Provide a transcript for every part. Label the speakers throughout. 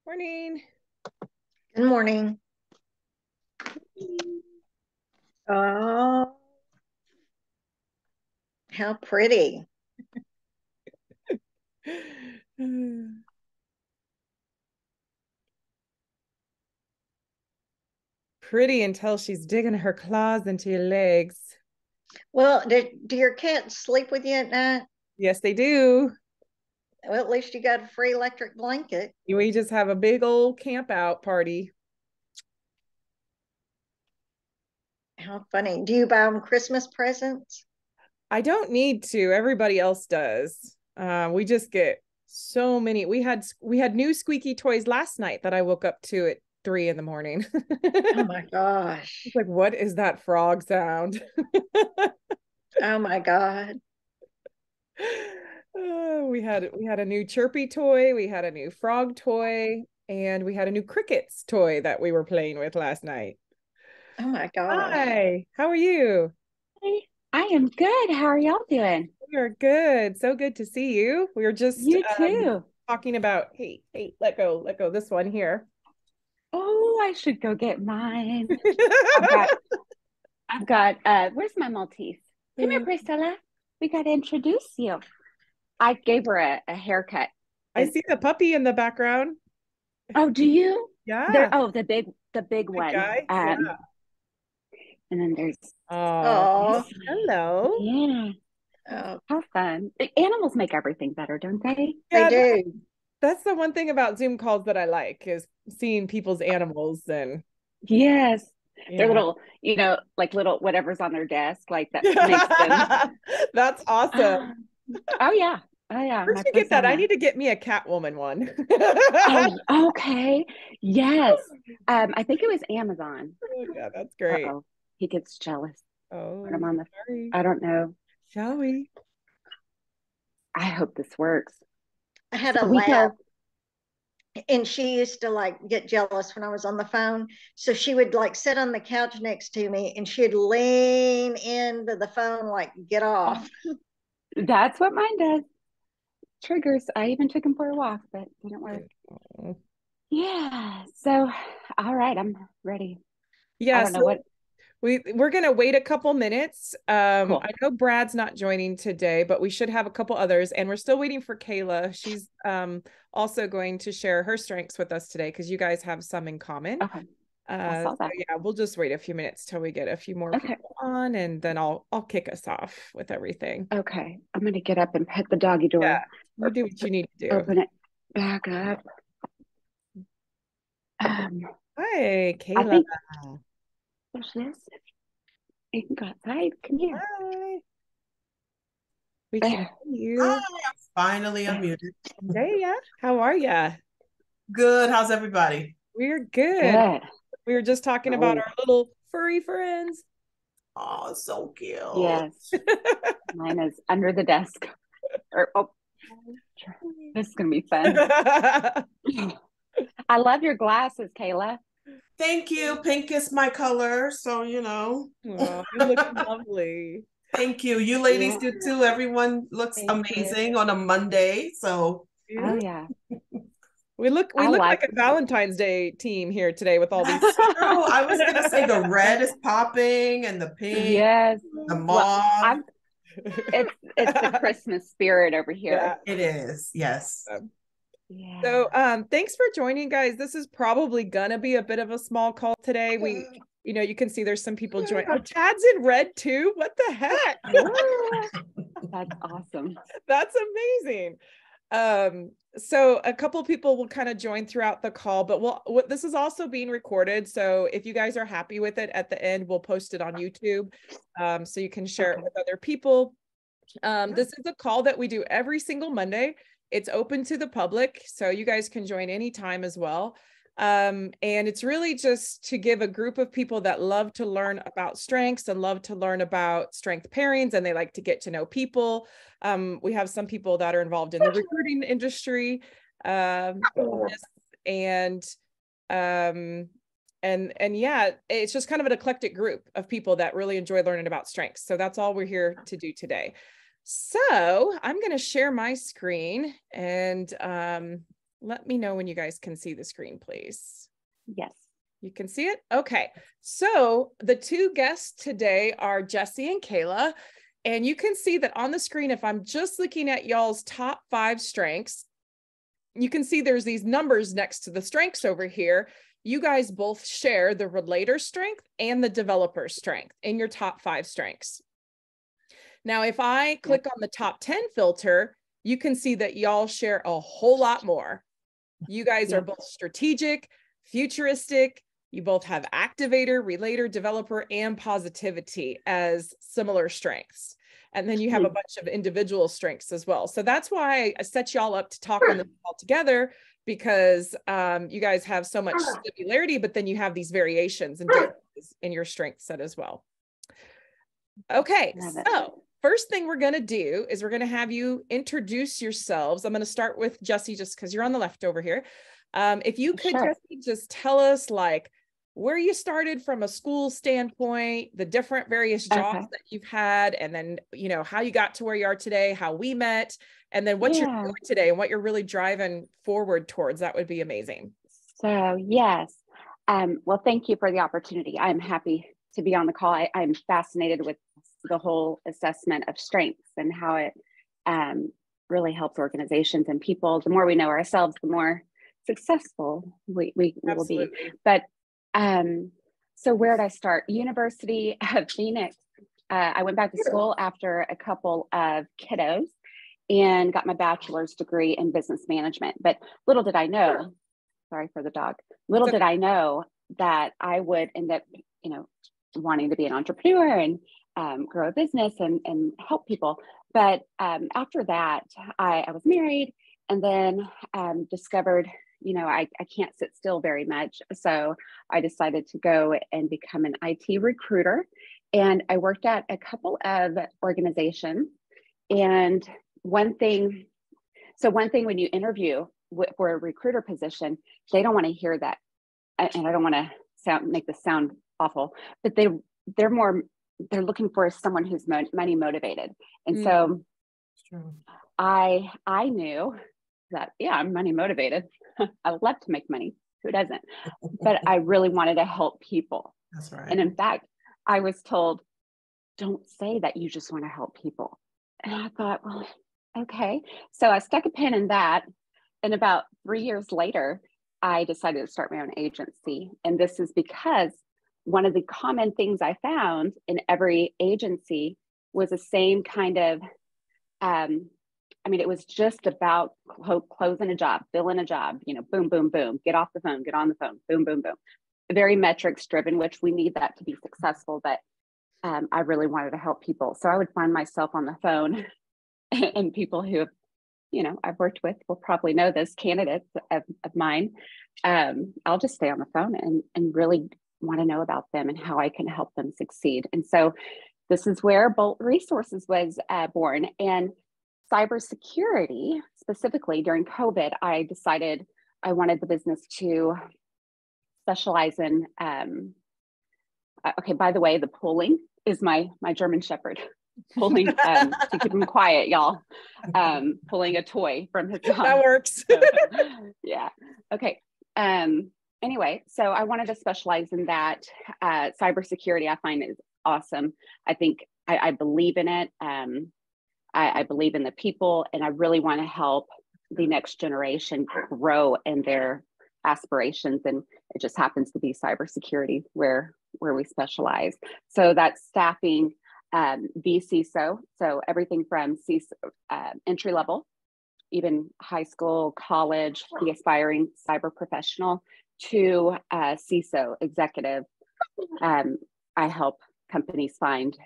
Speaker 1: Morning.
Speaker 2: Good morning. Oh, how pretty.
Speaker 1: Pretty until she's digging her claws into your legs.
Speaker 2: Well, do your cats sleep with you at night?
Speaker 1: Yes, they do.
Speaker 2: Well, at least you got a free electric blanket.
Speaker 1: We just have a big old camp out party.
Speaker 2: How funny. Do you buy them Christmas presents?
Speaker 1: I don't need to. Everybody else does. We just get so many. We had new squeaky toys last night that I woke up to at 3 in the morning.
Speaker 2: Oh my gosh.
Speaker 1: It's like, what is that frog sound?
Speaker 2: Oh my God.
Speaker 1: We had a new chirpy toy, we had a new frog toy, and we had a new crickets toy that we were playing with last night.
Speaker 2: Oh my gosh.
Speaker 1: Hi, how are you?
Speaker 3: Hey, I am good. How are y'all doing?
Speaker 1: We are good. So good to see you. We were just
Speaker 3: You too.
Speaker 1: talking about, hey, let go this one here.
Speaker 3: Oh, I should go get mine. I've got where's my Maltese? Come here, Priscilla. We gotta introduce you. I gave her a haircut.
Speaker 1: I see the puppy in the background.
Speaker 3: Oh, do you?
Speaker 1: Yeah.
Speaker 3: The big one.
Speaker 1: Guy. Yeah.
Speaker 3: And then there's
Speaker 1: Oh, hello.
Speaker 3: yeah.
Speaker 2: Oh,
Speaker 3: How fun. The animals make everything better, don't they?
Speaker 1: Yeah,
Speaker 2: they do.
Speaker 1: that's the one thing about Zoom calls that I like is seeing people's animals and
Speaker 3: Yes.
Speaker 1: yeah.
Speaker 3: They're little, like little whatever's on their desk, like that makes them.
Speaker 1: That's awesome.
Speaker 3: Oh yeah. Oh yeah.
Speaker 1: Where'd
Speaker 3: My
Speaker 1: you get that? I
Speaker 3: persona.
Speaker 1: need to get me a Catwoman one.
Speaker 3: Oh, okay. Yes. I think it was Amazon.
Speaker 1: Yeah, that's great.
Speaker 3: Uh-oh. He gets jealous.
Speaker 1: Oh,
Speaker 3: Put him on
Speaker 1: sorry.
Speaker 3: I don't know.
Speaker 1: Shall we?
Speaker 3: I hope this works.
Speaker 2: I had a lab, and she used to like get jealous when I was on the phone. So she would like sit on the couch next to me and she'd lean into the phone, like, get off.
Speaker 3: That's what mine does. Triggers. I even took him for a walk, but it didn't work.
Speaker 1: Oh.
Speaker 3: Yeah. So, all right, I'm ready.
Speaker 1: Yeah,
Speaker 3: I don't know what.
Speaker 1: we're gonna wait a couple minutes.
Speaker 3: Cool.
Speaker 1: I know Brad's not joining today, but we should have a couple others, and we're still waiting for Kayla. She's also going to share her strengths with us today because you guys have some in common.
Speaker 3: Okay. I saw that.
Speaker 1: So yeah, we'll just wait a few minutes till we get a few more people on, and then I'll kick us off with everything.
Speaker 3: Okay. I'm gonna get up and pet the doggy door.
Speaker 1: Yeah, you do what you need to do.
Speaker 3: Open it back up.
Speaker 1: Hi, Kayla.
Speaker 3: I think what's this? You can go outside. Come here.
Speaker 1: Hi. We can hear you.
Speaker 4: Hi, I'm finally unmuted.
Speaker 1: Hey, yeah. How are you?
Speaker 4: Good. How's everybody?
Speaker 1: We're good.
Speaker 3: Good.
Speaker 1: We were just talking about our little furry friends.
Speaker 4: Oh, so cute.
Speaker 3: Yes. Mine is under the desk. This is gonna be fun. I love your glasses, Kayla.
Speaker 4: Thank you. Pink is my color, so
Speaker 1: Oh, you look lovely.
Speaker 4: Thank you. You ladies do too. Everyone looks amazing on a Monday. So
Speaker 3: oh yeah.
Speaker 1: We look like a Valentine's Day team here today with all these.
Speaker 4: Oh, I was gonna say the red is popping and the pink.
Speaker 3: Yes.
Speaker 4: The mauve.
Speaker 3: It's the Christmas spirit over here.
Speaker 4: Yeah, it is. Yes.
Speaker 3: Yeah.
Speaker 1: So thanks for joining, guys. This is probably gonna be a bit of a small call today. You can see there's some people joining. Oh, Chad's in red too. What the heck?
Speaker 3: That's awesome.
Speaker 1: That's amazing. So a couple people will kind of join throughout the call, but this is also being recorded. So if you guys are happy with it at the end, we'll post it on YouTube, so you can share it with other people. This is a call that we do every single Monday. It's open to the public, so you guys can join anytime as well. And it's really just to give a group of people that love to learn about strengths and love to learn about strength pairings, and they like to get to know people. We have some people that are involved in the recruiting industry, and yeah, it's just kind of an eclectic group of people that really enjoy learning about strengths. So that's all we're here to do today. So I'm going to share my screen, and let me know when you guys can see the screen, please.
Speaker 3: Yes.
Speaker 1: You can see it? Okay. So the two guests today are Jessie and Keyla. And you can see that on the screen, if I'm just looking at y'all's top 5 strengths, you can see there's these numbers next to the strengths over here. You guys both share the relator strength and the developer strength in your top 5 strengths. Now, if I click on the top 10 filter, you can see that y'all share a whole lot more. You guys are both strategic, futuristic. You both have activator, relator, developer, and positivity as similar strengths. And then you have a bunch of individual strengths as well. So that's why I set y'all up to talk on this all together, because you guys have so much similarity, but then you have these variations and differences in your strength set as well. Okay, so first thing we're going to do is we're going to have you introduce yourselves. I'm going to start with Jessie, just because you're on the left over here. If you could just tell us like where you started from a school standpoint, the different various jobs that you've had, and then, you know, how you got to where you are today, how we met, and then what you're doing today and what you're really driving forward towards. That would be amazing.
Speaker 3: So yes. Well, thank you for the opportunity. I'm happy to be on the call. I'm fascinated with the whole assessment of strengths and how it really helps organizations and people. The more we know ourselves, the more successful we will be. But so where did I start? University of Phoenix. I went back to school after a couple of kiddos and got my bachelor's degree in business management. But little did I know, sorry for the dog, little did I know that I would end up, you know, wanting to be an entrepreneur and grow a business and help people. But after that, I was married and then discovered, you know, I can't sit still very much. So I decided to go and become an IT recruiter. And I worked at a couple of organizations. And one thing when you interview for a recruiter position, they don't want to hear that. And I don't want to make this sound awful, but they're looking for someone who's money motivated. And so I knew that, I'm money motivated. I would love to make money. Who doesn't? But I really wanted to help people.
Speaker 4: That's right.
Speaker 3: And in fact, I was told, don't say that you just want to help people. And I thought, well, okay. So I stuck a pin in that. And about 3 years later, I decided to start my own agency. And this is because one of the common things I found in every agency was the same kind of, it was just about closing a job, filling a job, you know, boom, boom, boom, get off the phone, get on the phone, boom, boom, boom. Very metrics driven, which we need that to be successful. But I really wanted to help people. So I would find myself on the phone and people who, you know, I've worked with will probably know this, candidates of mine. I'll just stay on the phone and really want to know about them and how I can help them succeed. And so this is where Bolton Resources was born. And cybersecurity, specifically during COVID, I decided I wanted the business to specialize in, okay, by the way, the pulling is my German Shepherd. Pulling to keep him quiet, y'all. Pulling a toy from his mom.
Speaker 1: That works.
Speaker 3: So, yeah. Okay. Anyway, so I wanted to specialize in that. Cybersecurity, I find is awesome. I think I believe in it. I believe in the people, and I really want to help the next generation grow in their aspirations. And it just happens to be cybersecurity where we specialize. So that's staffing. VCISO, so everything from entry level, even high school, college, the aspiring cyber professional, to CISO executive. I help companies find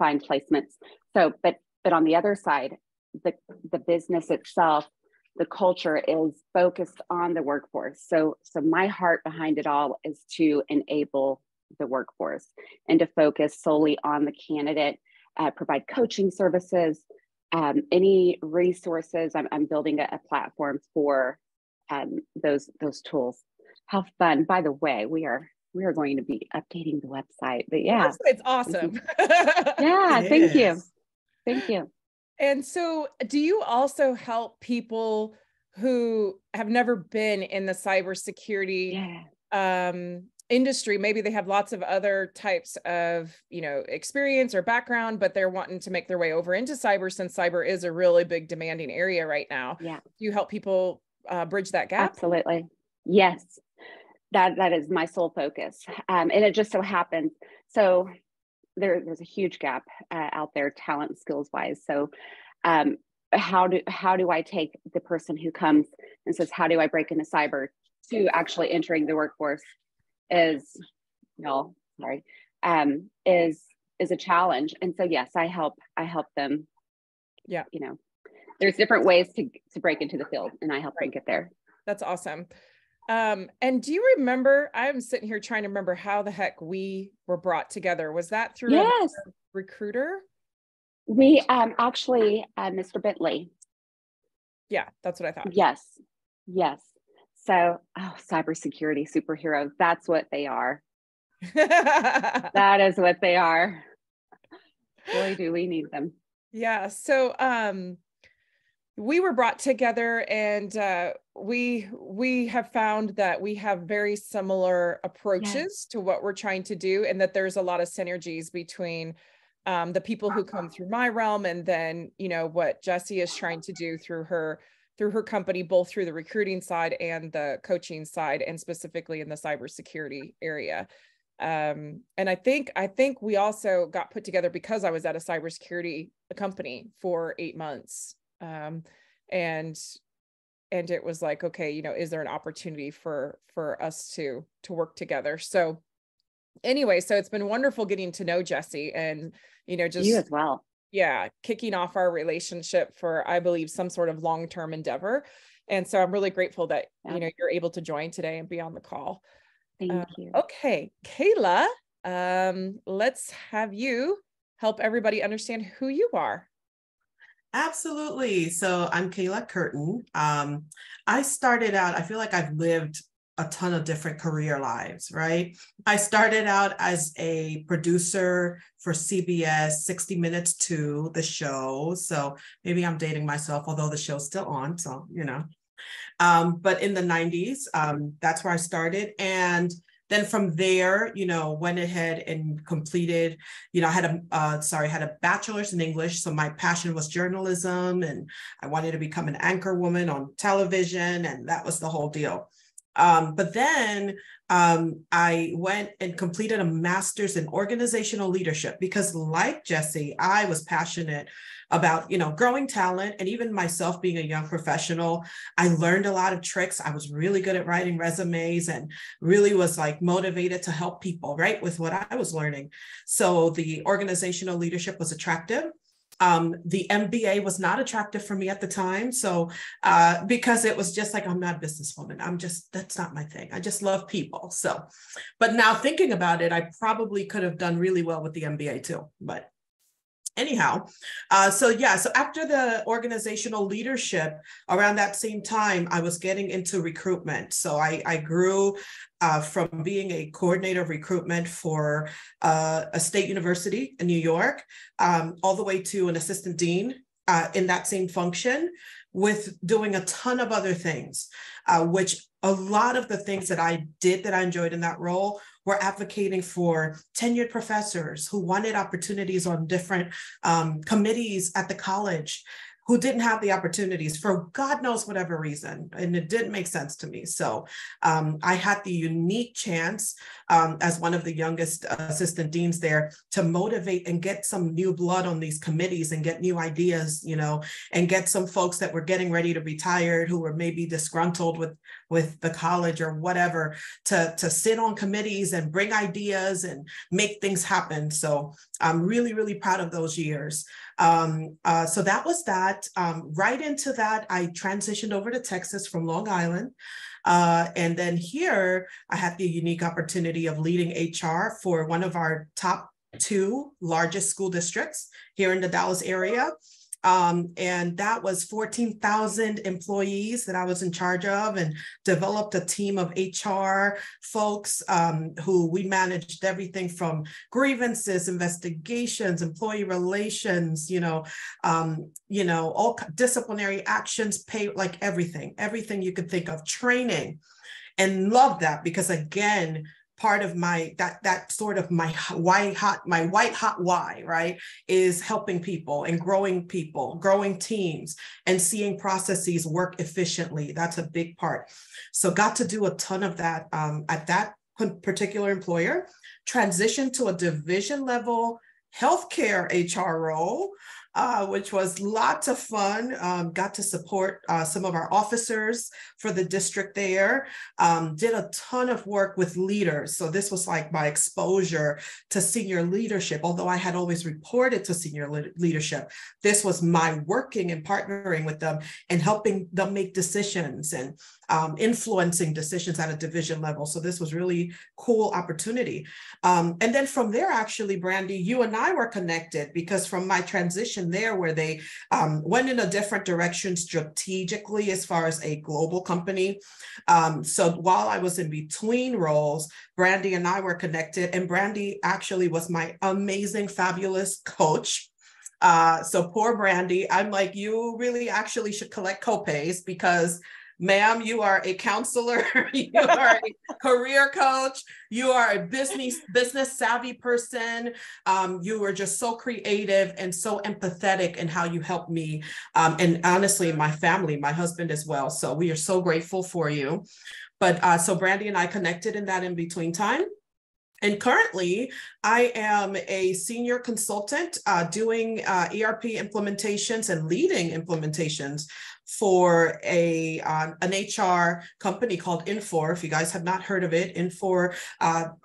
Speaker 3: placements. So, but on the other side, the business itself, the culture is focused on the workforce. So my heart behind it all is to enable the workforce and to focus solely on the candidate, provide coaching services, any resources. I'm building a platform for those tools. How fun! By the way, we are going to be updating the website. But yeah,
Speaker 1: it's awesome.
Speaker 3: Yeah, thank you.
Speaker 1: And so, do you also help people who have never been in the cybersecurity industry. Maybe they have lots of other types of, experience or background, but they're wanting to make their way over into cyber, since cyber is a really big demanding area right now.
Speaker 3: Yeah.
Speaker 1: Do you help people bridge that gap?
Speaker 3: Absolutely. Yes. That is my sole focus. And it just so happens. So there's a huge gap out there, talent skills wise. So how do I take the person who comes and says, how do I break into cyber, to actually entering the workforce is a challenge. And so, yes, I help them.
Speaker 1: Yeah.
Speaker 3: There's different ways to break into the field, and I help them get there.
Speaker 1: That's awesome. And do you remember, I'm sitting here trying to remember how the heck we were brought together. Was that through a recruiter?
Speaker 3: We actually, Mr. Bentley.
Speaker 1: Yeah, that's what I thought.
Speaker 3: Yes. So, cybersecurity superheroes, that's what they are. That is what they are. Boy, do we need them.
Speaker 1: Yeah. So, we were brought together, and we have found that we have very similar approaches to what we're trying to do, and that there's a lot of synergies between the people who come through my realm, and then what Jessie is trying to do through her company, both through the recruiting side and the coaching side, and specifically in the cybersecurity area. And I think we also got put together because I was at a cybersecurity company for 8 months. And it was like, okay, is there an opportunity for us to work together? So anyway, so it's been wonderful getting to know Jessie, and, just
Speaker 3: you as well.
Speaker 1: Yeah. Kicking off our relationship for, I believe, some sort of long-term endeavor. And so I'm really grateful that, you're able to join today and be on the call.
Speaker 3: Thank you.
Speaker 1: Okay. Keyla, let's have you help everybody understand who you are.
Speaker 4: Absolutely. So I'm Keyla Kirton. I started out, I feel like I've lived a ton of different career lives, right? I started out as a producer for CBS, 60 Minutes 2, the show. So maybe I'm dating myself, although the show's still on. So, but in the 90s, that's where I started. And then from there, went ahead and completed, I had a bachelor's in English. So my passion was journalism, and I wanted to become an anchor woman on television. And that was the whole deal. But then I went and completed a master's in organizational leadership, because like Jessie, I was passionate about, growing talent. And even myself being a young professional, I learned a lot of tricks. I was really good at writing resumes, and really was like motivated to help people, right, with what I was learning. So the organizational leadership was attractive. The MBA was not attractive for me at the time. So, because it was just like, I'm not a businesswoman. That's not my thing. I just love people. So, but now thinking about it, I probably could have done really well with the MBA too, but anyhow, so after the organizational leadership, around that same time, I was getting into recruitment. So I grew from being a coordinator of recruitment for a state university in New York, all the way to an assistant dean in that same function, with doing a ton of other things, which a lot of the things that I did that I enjoyed in that role were advocating for tenured professors who wanted opportunities on different committees at the college, who didn't have the opportunities for God knows whatever reason. And it didn't make sense to me. So I had the unique chance as one of the youngest assistant deans there to motivate and get some new blood on these committees, and get new ideas, and get some folks that were getting ready to retire, who were maybe disgruntled with the college or whatever, to sit on committees and bring ideas and make things happen. So I'm really, really proud of those years. So that was that. Right into that, I transitioned over to Texas from Long Island. And then here, I had the unique opportunity of leading HR for one of our top 2 largest school districts here in the Dallas area. And that was 14,000 employees that I was in charge of, and developed a team of HR folks who we managed everything from grievances, investigations, employee relations, all disciplinary actions, pay, like everything you could think of, training, and love that because, again, part of my that sort of my white hot why, right, is helping people and growing teams and seeing processes work efficiently. That's a big part. So got to do a ton of that at that particular employer. Transitioned to a division level healthcare HR role, which was lots of fun. Got to support some of our officers for the district there. Did a ton of work with leaders. So this was like my exposure to senior leadership. Although I had always reported to senior leadership, this was my working and partnering with them and helping them make decisions and influencing decisions at a division level. So this was really cool opportunity. And then from there, actually, Brandy, you and I were connected because from my transition there, where they went in a different direction strategically as far as a global company. So while I was in between roles, Brandy and I were connected, and Brandy actually was my amazing, fabulous coach. So poor Brandy, I'm like, you really actually should collect copays because ma'am, you are a counselor, you are a career coach, you are a business savvy person. You were just so creative and so empathetic in how you helped me. And honestly, my family, my husband as well. So we are so grateful for you. But so Brandy and I connected in that in between time. And currently, I am a senior consultant doing ERP implementations and leading implementations for an HR company called Infor. If you guys have not heard of it, Infor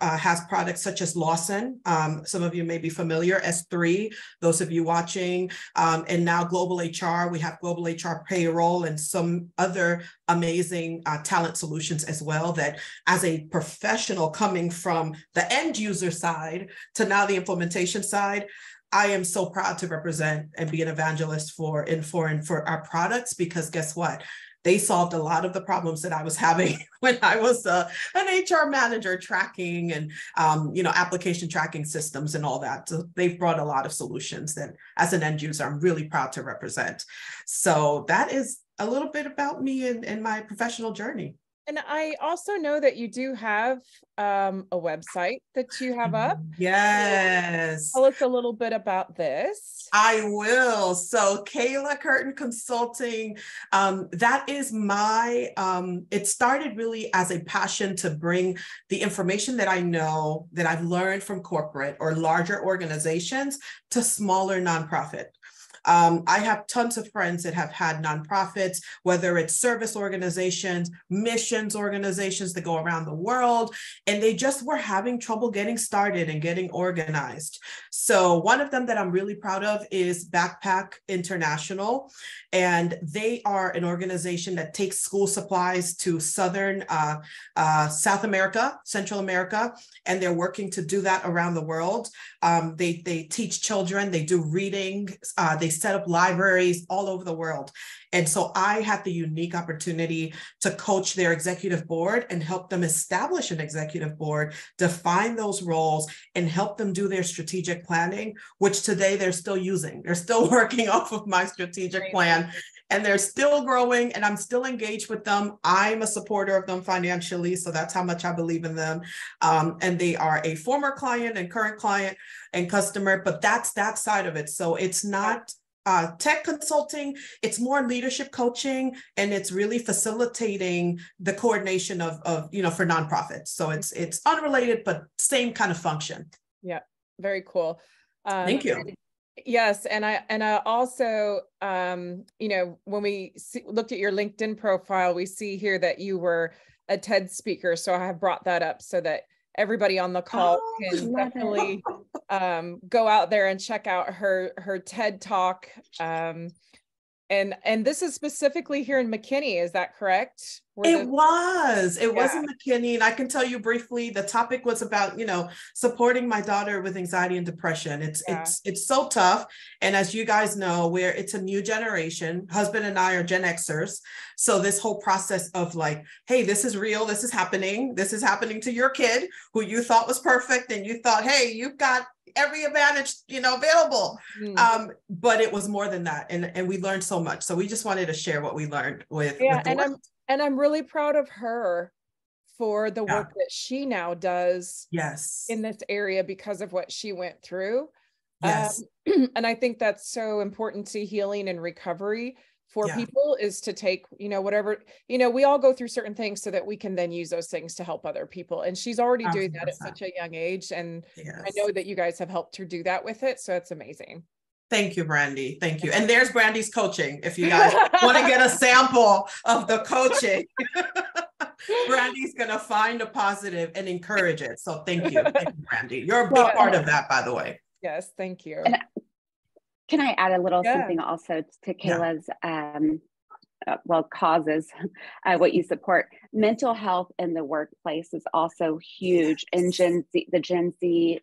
Speaker 4: has products such as Lawson. Some of you may be familiar, S3, those of you watching, and now Global HR. We have Global HR Payroll and some other amazing talent solutions as well, that as a professional coming from the end user side to now the implementation side, I am so proud to represent and be an evangelist for Infor and for our products, because guess what? They solved a lot of the problems that I was having when I was an HR manager, tracking and application tracking systems and all that. So they've brought a lot of solutions that as an end user, I'm really proud to represent. So that is a little bit about me and my professional journey.
Speaker 1: And I also know that you do have a website that you have up.
Speaker 4: Yes.
Speaker 1: So tell us a little bit about this.
Speaker 4: I will. So Keyla Kirton Consulting, that is my, it started really as a passion to bring the information that I know that I've learned from corporate or larger organizations to smaller nonprofit. I have tons of friends that have had nonprofits, whether it's service organizations, missions organizations that go around the world, and they just were having trouble getting started and getting organized. So one of them that I'm really proud of is Backpack International, and they are an organization that takes school supplies to Southern South America, Central America, and they're working to do that around the world. They teach children, they do reading, they set up libraries all over the world. And so I had the unique opportunity to coach their executive board and help them establish an executive board, define those roles, and help them do their strategic planning, which today they're still using. They're still working off of my strategic plan. And they're still growing, and I'm still engaged with them. I'm a supporter of them financially, so that's how much I believe in them. And they are a former client and current client and customer, but that's that side of it. So it's not tech consulting, it's more leadership coaching, and it's really facilitating the coordination of for nonprofits. So it's unrelated, but same kind of function.
Speaker 1: Yeah, very cool.
Speaker 4: Thank you.
Speaker 1: Yes, and I also, when we looked at your LinkedIn profile, we see here that you were a TED speaker. So I have brought that up so that everybody on the call can definitely go out there and check out her TED Talk. And this is specifically here in McKinney, is that correct?
Speaker 4: It was in McKinney. And I can tell you briefly, the topic was about, supporting my daughter with anxiety and depression. It's so tough. And as you guys know, it's a new generation. Husband and I are Gen Xers. So this whole process of like, hey, this is real. This is happening. This is happening to your kid who you thought was perfect. And you thought, hey, you've got every advantage, available. But it was more than that. And we learned so much. So we just wanted to share what we learned with the world.
Speaker 1: And I'm really proud of her for the work that she now does in this area because of what she went through. And I think that's so important to healing and recovery for people, is to take, whatever, we all go through certain things so that we can then use those things to help other people. And she's already doing that at such a young age. And I know that you guys have helped her do that with it. So it's amazing.
Speaker 4: Thank you, Brandy. Thank you. And there's Brandy's coaching. If you guys want to get a sample of the coaching, Brandy's going to find a positive and encourage it. So thank you. Thank you, Brandy. You're a big part of that, by the way.
Speaker 1: Yes. Thank you.
Speaker 3: And can I add a little something also to Kayla's, causes, what you support? Mental health in the workplace is also huge. And the Gen Z,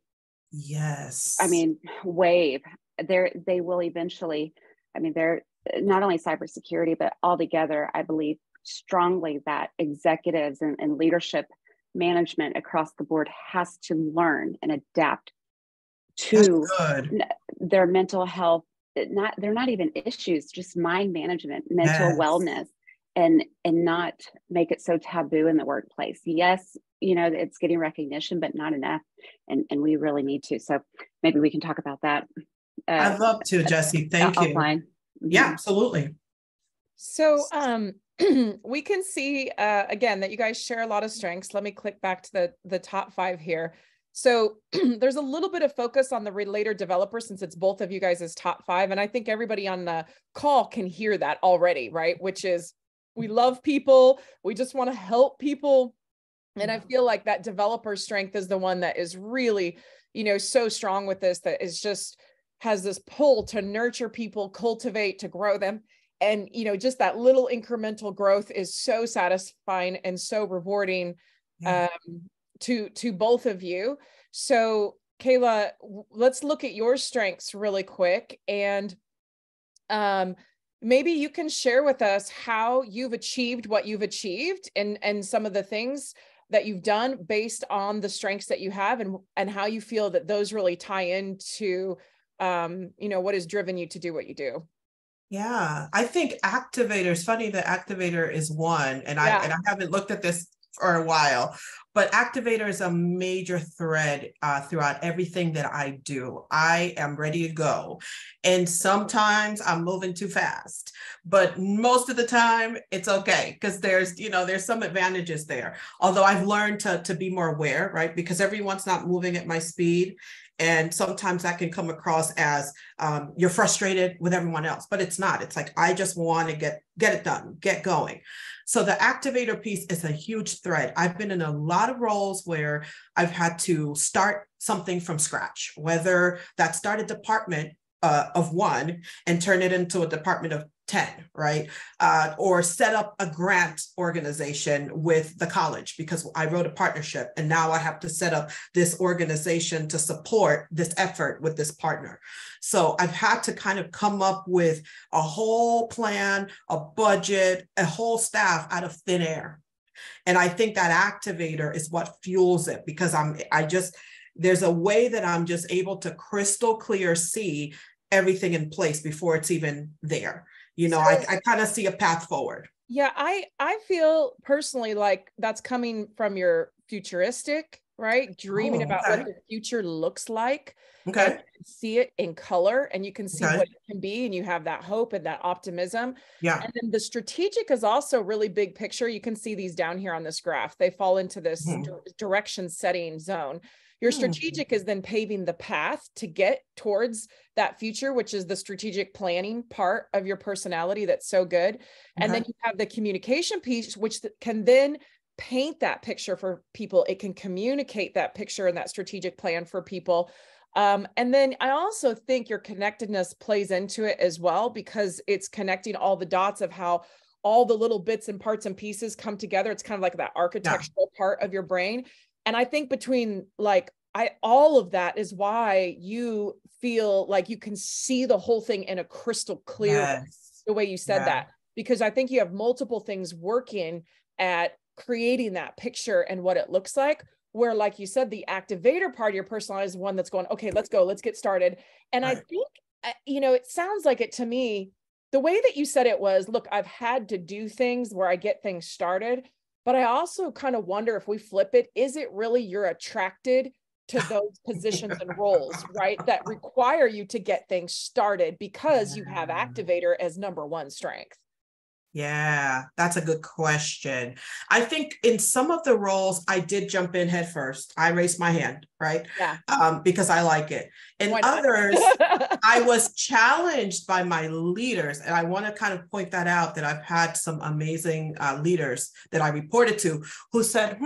Speaker 3: wave. They will eventually, they're not only cybersecurity, but altogether, I believe strongly that executives and leadership management across the board has to learn and adapt to their mental health. They're not even issues, just mind management, mental wellness, and not make it so taboo in the workplace. Yes, it's getting recognition, but not enough. And we really need to. So maybe we can talk about that.
Speaker 4: I'd love to, Jessie. Thank you.
Speaker 3: Offline.
Speaker 4: Yeah, absolutely.
Speaker 1: So we can see again that you guys share a lot of strengths. Let me click back to the top 5 here. So there's a little bit of focus on the Relator developer, since it's both of you guys' top 5. And I think everybody on the call can hear that already, right? Which is, we love people. We just want to help people. And I feel like that developer strength is the one that is really, so strong with this, that is just has this pull to nurture people, cultivate, to grow them. And, just that little incremental growth is so satisfying and so rewarding to both of you. So Keyla, let's look at your strengths really quick. And maybe you can share with us how you've achieved what you've achieved, and some of the things that you've done based on the strengths that you have, and how you feel that those really tie into what has driven you to do what you do.
Speaker 4: Yeah, I think Activator, it's funny that Activator is one, and I haven't looked at this for a while, but Activator is a major thread throughout everything that I do. I am ready to go. And sometimes I'm moving too fast, but most of the time it's okay, because there's some advantages there. Although I've learned to be more aware, right? Because everyone's not moving at my speed. And sometimes that can come across as you're frustrated with everyone else, but it's not. It's like, I just want to get it done, get going. So the Activator piece is a huge thread. I've been in a lot of roles where I've had to start something from scratch, whether that start a department of 1 and turn it into a department of 10, right? Or set up a grant organization with the college, because I wrote a partnership and now I have to set up this organization to support this effort with this partner. So I've had to kind of come up with a whole plan, a budget, a whole staff out of thin air. And I think that Activator is what fuels it, because there's a way that I'm just able to crystal clear see everything in place before it's even there. I kind of see a path forward.
Speaker 1: Yeah, I feel personally like that's coming from your futuristic, right? Dreaming about what the future looks like.
Speaker 4: Okay.
Speaker 1: And see it in color, and you can see what it can be, and you have that hope and that optimism.
Speaker 4: Yeah.
Speaker 1: And then the strategic is also really big picture. You can see these down here on this graph. They fall into this direction setting zone. Your strategic is then paving the path to get towards that future, which is the strategic planning part of your personality. That's so good. And then you have the communication piece, which can then paint that picture for people. It can communicate that picture and that strategic plan for people. And then I also think your connectedness plays into it as well, because it's connecting all the dots of how all the little bits and parts and pieces come together. It's kind of like that architectural part of your brain. And I think between all of that is why you feel like you can see the whole thing in a crystal clear way, the way you said that, because I think you have multiple things working at creating that picture and what it looks like, where, like you said, the activator part of your personalized one that's going, okay, let's go, let's get started. And I think, it sounds like it to me, the way that you said it was, look, I've had to do things where I get things started, but I also kind of wonder if we flip it, is it really you're attracted to those positions and roles, right, that require you to get things started because you have activator as number one strength?
Speaker 4: Yeah, that's a good question. I think in some of the roles, I did jump in head first. I raised my hand, right?
Speaker 1: Yeah.
Speaker 4: Because I like it. In others, I was challenged by my leaders. And I want to kind of point that out, that I've had some amazing leaders that I reported to who said,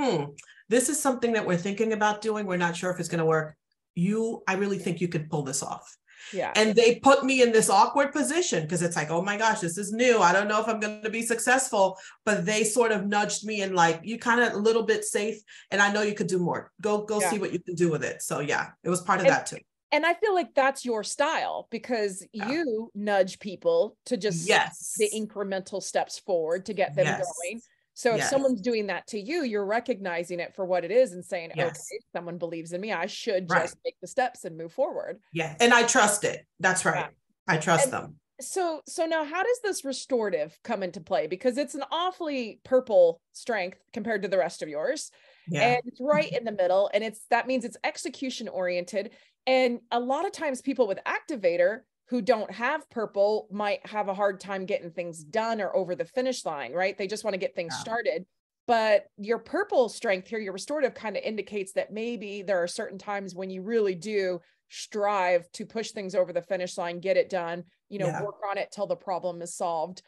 Speaker 4: this is something that we're thinking about doing. We're not sure if it's going to work. I really think you could pull this off.
Speaker 1: Yeah.
Speaker 4: And they put me in this awkward position because it's like, oh my gosh, this is new. I don't know if I'm going to be successful, but they sort of nudged me and like, you kind of a little bit safe. And I know you could do more. Go see what you can do with it. So yeah, it was part of that too.
Speaker 1: And I feel like that's your style, because you nudge people to just the incremental steps forward to get them going. So if someone's doing that to you, you're recognizing it for what it is and saying, okay, someone believes in me. I should just make the steps and move forward.
Speaker 4: Yeah. And I trust it. That's right. Yeah. I trust them.
Speaker 1: So now how does this restorative come into play? Because it's an awfully purple strength compared to the rest of yours. Yeah. And it's right in the middle. And that means it's execution oriented. And a lot of times people with activator who don't have purple might have a hard time getting things done or over the finish line, right? They just want to get things started. But your purple strength here, your restorative, kind of indicates that maybe there are certain times when you really do strive to push things over the finish line, get it done, work on it till the problem is solved.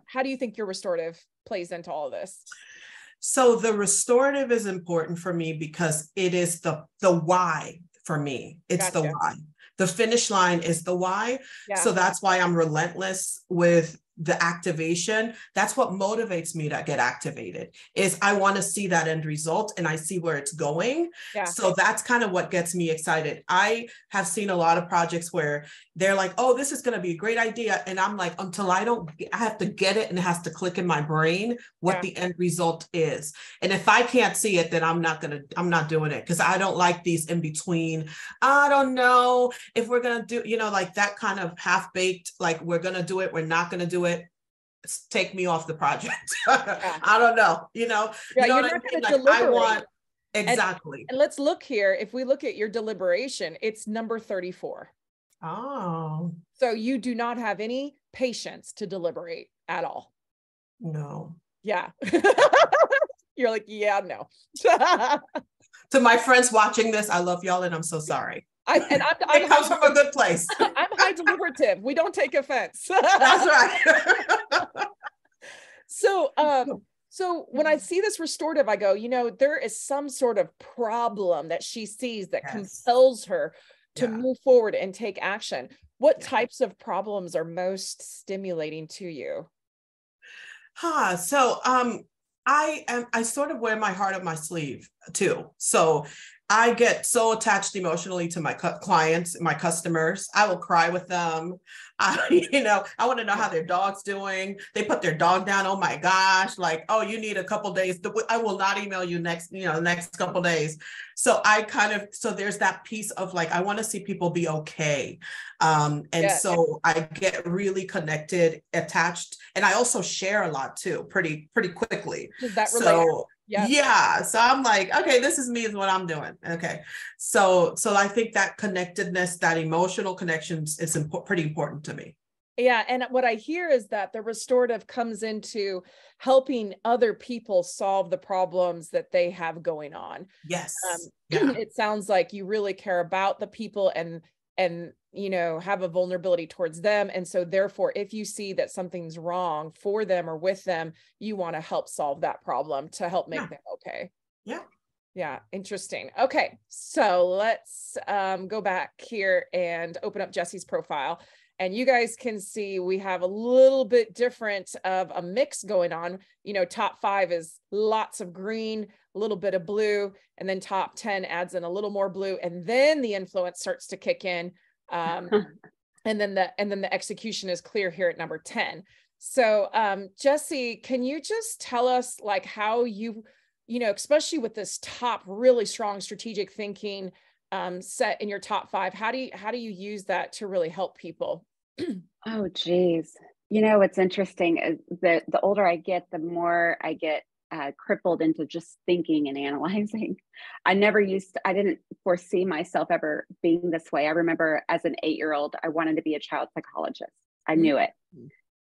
Speaker 1: How do you think your restorative plays into all of this?
Speaker 4: So the restorative is important for me because it is the why for me. It's the why. The finish line is the why. Yeah. So that's why I'm relentless with the activation. That's what motivates me to get activated, is I want to see that end result and I see where it's going. Yeah. So that's kind of what gets me excited. I have seen a lot of projects where they're like, oh, this is going to be a great idea. And I'm like, until I have to get it and it has to click in my brain what the end result is. And if I can't see it, then I'm not doing it, because I don't like these in between. I don't know if we're going to do, like that kind of half baked, like we're going to do it, we're not going to do it. Take me off the project. I don't know, you know what I mean? Like, I want, exactly.
Speaker 1: And let's look here. If we look at your deliberation, it's number 34.
Speaker 4: Oh.
Speaker 1: So you do not have any patience to deliberate at all.
Speaker 4: No.
Speaker 1: Yeah. You're like, yeah, no.
Speaker 4: To my friends watching this, I love y'all and I'm so sorry.
Speaker 1: It
Speaker 4: comes from a good place.
Speaker 1: I'm high deliberative. We don't take offense.
Speaker 4: That's right.
Speaker 1: So when I see this restorative, I go, there is some sort of problem that she sees that compels her to move forward and take action. What types of problems are most stimulating to you?
Speaker 4: So I sort of wear my heart on my sleeve too. So I get so attached emotionally to my clients, my customers. I will cry with them. I want to know how their dog's doing. They put their dog down. Oh my gosh. Like, oh, you need a couple days. I will not email you the next couple days. So so there's that piece of like, I want to see people be okay. So I get really connected, attached, and I also share a lot too, pretty quickly.
Speaker 1: Does that relate?
Speaker 4: Yeah. So I'm like, okay, this is me, is what I'm doing. Okay. So I think that connectedness, that emotional connections is pretty important to me.
Speaker 1: Yeah. And what I hear is that the restorative comes into helping other people solve the problems that they have going on.
Speaker 4: Yes.
Speaker 1: It sounds like you really care about the people and have a vulnerability towards them. And so therefore, if you see that something's wrong for them or with them, you want to help solve that problem to help make them okay.
Speaker 4: Yeah.
Speaker 1: Yeah. Interesting. Okay. So let's go back here and open up Jessie's profile. And you guys can see we have a little bit different of a mix going on. You know, top 5 is lots of green, a little bit of blue, and then top 10 adds in a little more blue. And then the influence starts to kick in. And then the execution is clear here at number 10. So Jessie, can you just tell us like how you know, especially with this top really strong strategic thinking set in your top 5, how do you use that to really help people?
Speaker 3: Oh, geez. You know, what's interesting is that the older I get, the more I get crippled into just thinking and analyzing. I didn't foresee myself ever being this way. I remember as an 8-year-old, I wanted to be a child psychologist. I knew it.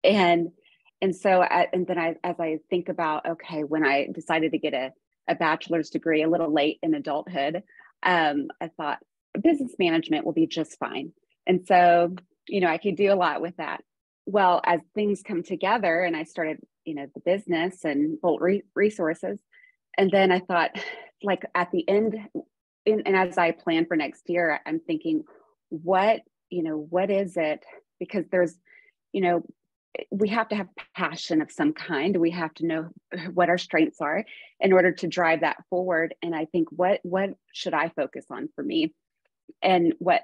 Speaker 3: And so, and then as I think about, okay, when I decided to get a bachelor's degree a little late in adulthood, I thought business management will be just fine. And so, you know, I could do a lot with that. Well, as things come together and I started, you know, the business and Bolt resources. And then I thought like at the end, and as I plan for next year, I'm thinking, what is it? Because there's, you know, we have to have passion of some kind. We have to know what our strengths are in order to drive that forward. And I think, what should I focus on for me? And what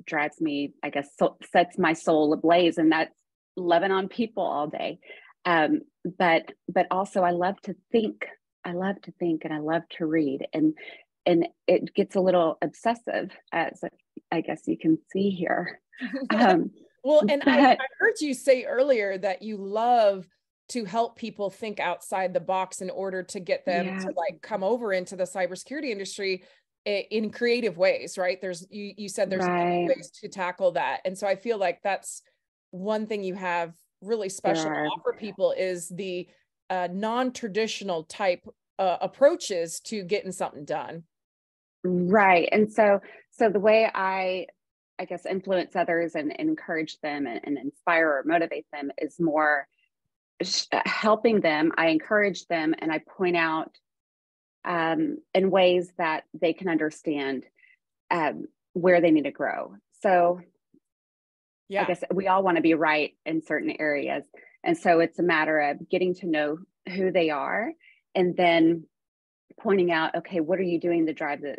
Speaker 3: drives me, I guess, sets my soul ablaze, and that's loving on people all day. But also I love to think, and I love to read, and it gets a little obsessive, as I guess you can see here.
Speaker 1: Well, and I heard you say earlier that you love to help people think outside the box in order to get them to like come over into the cybersecurity industry in creative ways, right? You said there's ways to tackle that. And so I feel like that's one thing you have really special to offer people is the non-traditional type approaches to getting something done.
Speaker 3: Right. And so the way I guess influence others and encourage them and inspire or motivate them is more helping them. I encourage them and I point out in ways that they can understand where they need to grow. So I guess we all want to be right in certain areas. And so it's a matter of getting to know who they are and then pointing out, okay, what are you doing to drive the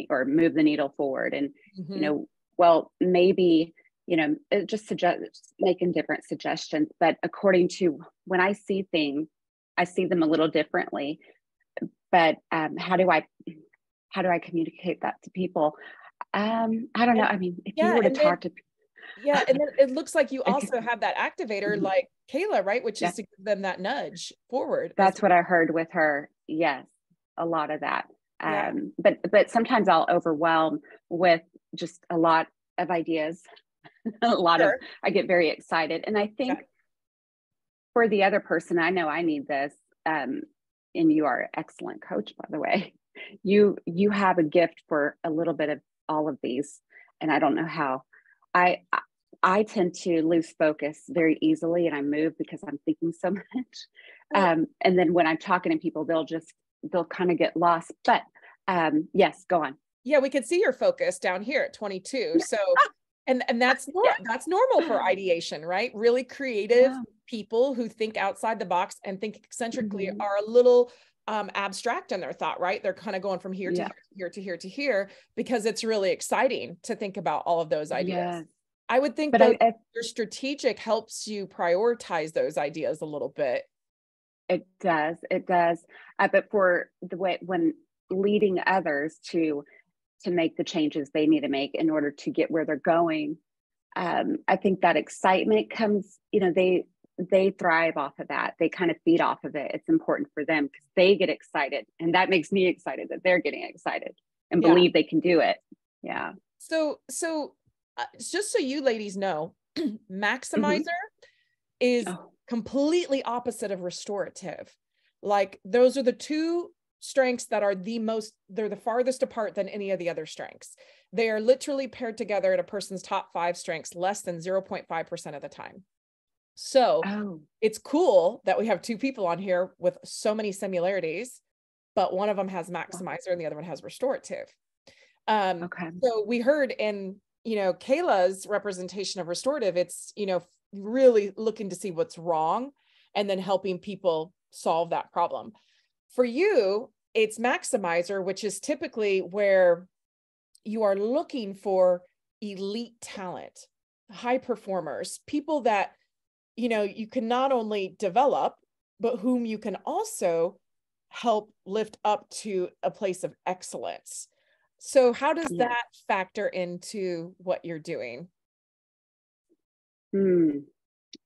Speaker 3: or move the needle forward? And, you know, well, maybe, you know, just making different suggestions, but according to when I see things, I see them a little differently. But how do I communicate that to people? I don't know. I mean, if you were to talk to
Speaker 1: and then it looks like you also have that activator like Keyla, right? Which is to give them that nudge forward.
Speaker 3: That's what I heard with her. Yes, a lot of that. But sometimes I'll overwhelm with just a lot of ideas, I get very excited. And I think for the other person, I know I need this. And you are an excellent coach, by the way. You have a gift for a little bit of all of these. And I don't know how. I tend to lose focus very easily and I move because I'm thinking so much. And then when I'm talking to people, they'll kind of get lost. But yes, go on.
Speaker 1: Yeah, we can see your focus down here at 22. So, and that's normal for ideation, right? Really creative people who think outside the box and think eccentrically are a little abstract in their thought, right? They're kind of going from here to here to here to here because it's really exciting to think about all of those ideas. Yeah. I would think that your strategic helps you prioritize those ideas a little bit.
Speaker 3: It does. But for the way when leading others to make the changes they need to make in order to get where they're going, I think that excitement comes, you know, they thrive off of that. They kind of feed off of it. It's important for them because they get excited. And that makes me excited that they're getting excited and believe they can do it. Yeah.
Speaker 1: So just so you ladies know, maximizer is completely opposite of restorative. Like those are the two strengths that are they're the farthest apart than any of the other strengths. They are literally paired together at a person's top 5 strengths less than 0.5% of the time. So it's cool that we have two people on here with so many similarities, but one of them has maximizer and the other one has restorative.
Speaker 3: Okay.
Speaker 1: So we heard in, Kayla's representation of restorative, it's, really looking to see what's wrong and then helping people solve that problem. For you, it's maximizer, which is typically where you are looking for elite talent, high performers, people that, you can not only develop, but whom you can also help lift up to a place of excellence. So how does that factor into what you're doing?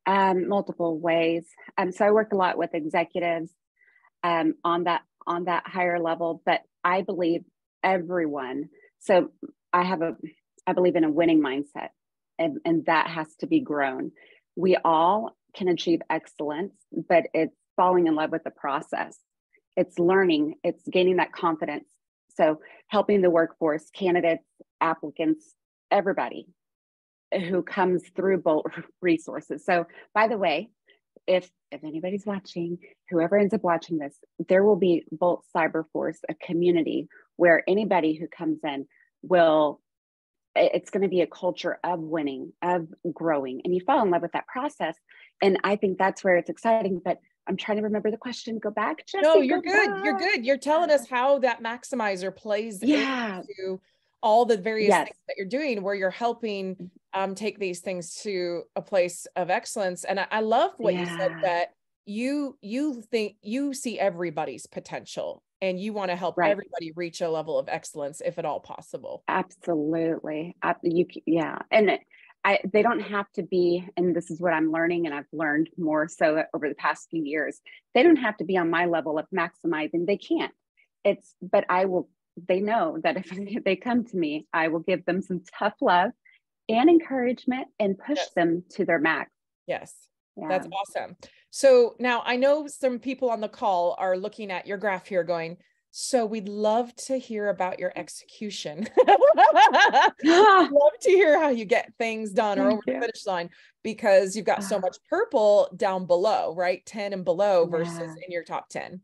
Speaker 3: Multiple ways. So I work a lot with executives on that higher level, but I believe everyone. So I believe in a winning mindset, and that has to be grown. We all can achieve excellence, but it's falling in love with the process. It's learning, it's gaining that confidence. So helping the workforce, candidates, applicants, everybody who comes through Bolt resources. So by the way, if anybody's watching, whoever ends up watching this, there will be Bolt Cyberforce, a community where anybody who comes in it's going to be a culture of winning, of growing, and you fall in love with that process. And I think that's where it's exciting, but I'm trying to remember the question. Go back, Jessie.
Speaker 1: No, you're good. You're good. You're telling us how that maximizer plays into all the various things that you're doing, where you're helping take these things to a place of excellence. And I love what you said, that you think you see everybody's potential and you want to help everybody reach a level of excellence, if at all possible.
Speaker 3: Absolutely. And they don't have to be, and this is what I'm learning, and I've learned more so over the past few years, they don't have to be on my level of maximizing. They can't. But they know that if they come to me, I will give them some tough love and encouragement and push them to their max.
Speaker 1: Yes. Yeah. That's awesome. So now I know some people on the call are looking at your graph here going, so we'd love to hear about your execution. Love to hear how you get things done or over the finish line, because you've got so much purple down below, right? 10 and below versus in your top 10.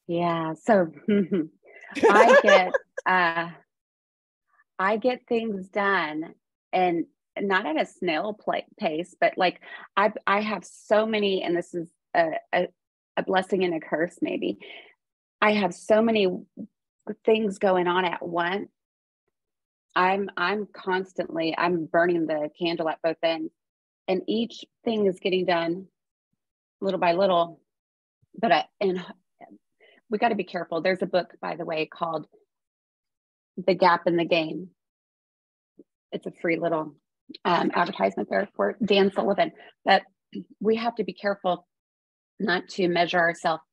Speaker 3: Yeah. So I get things done, and not at a snail pace, but like I have so many, and this is a blessing and a curse maybe. I have so many things going on at once. I'm constantly burning the candle at both ends, and each thing is getting done little by little. But we got to be careful. There's a book, by the way, called The Gap in the Game. It's a free little advertisement there for Dan Sullivan. But we have to be careful not to measure ourselves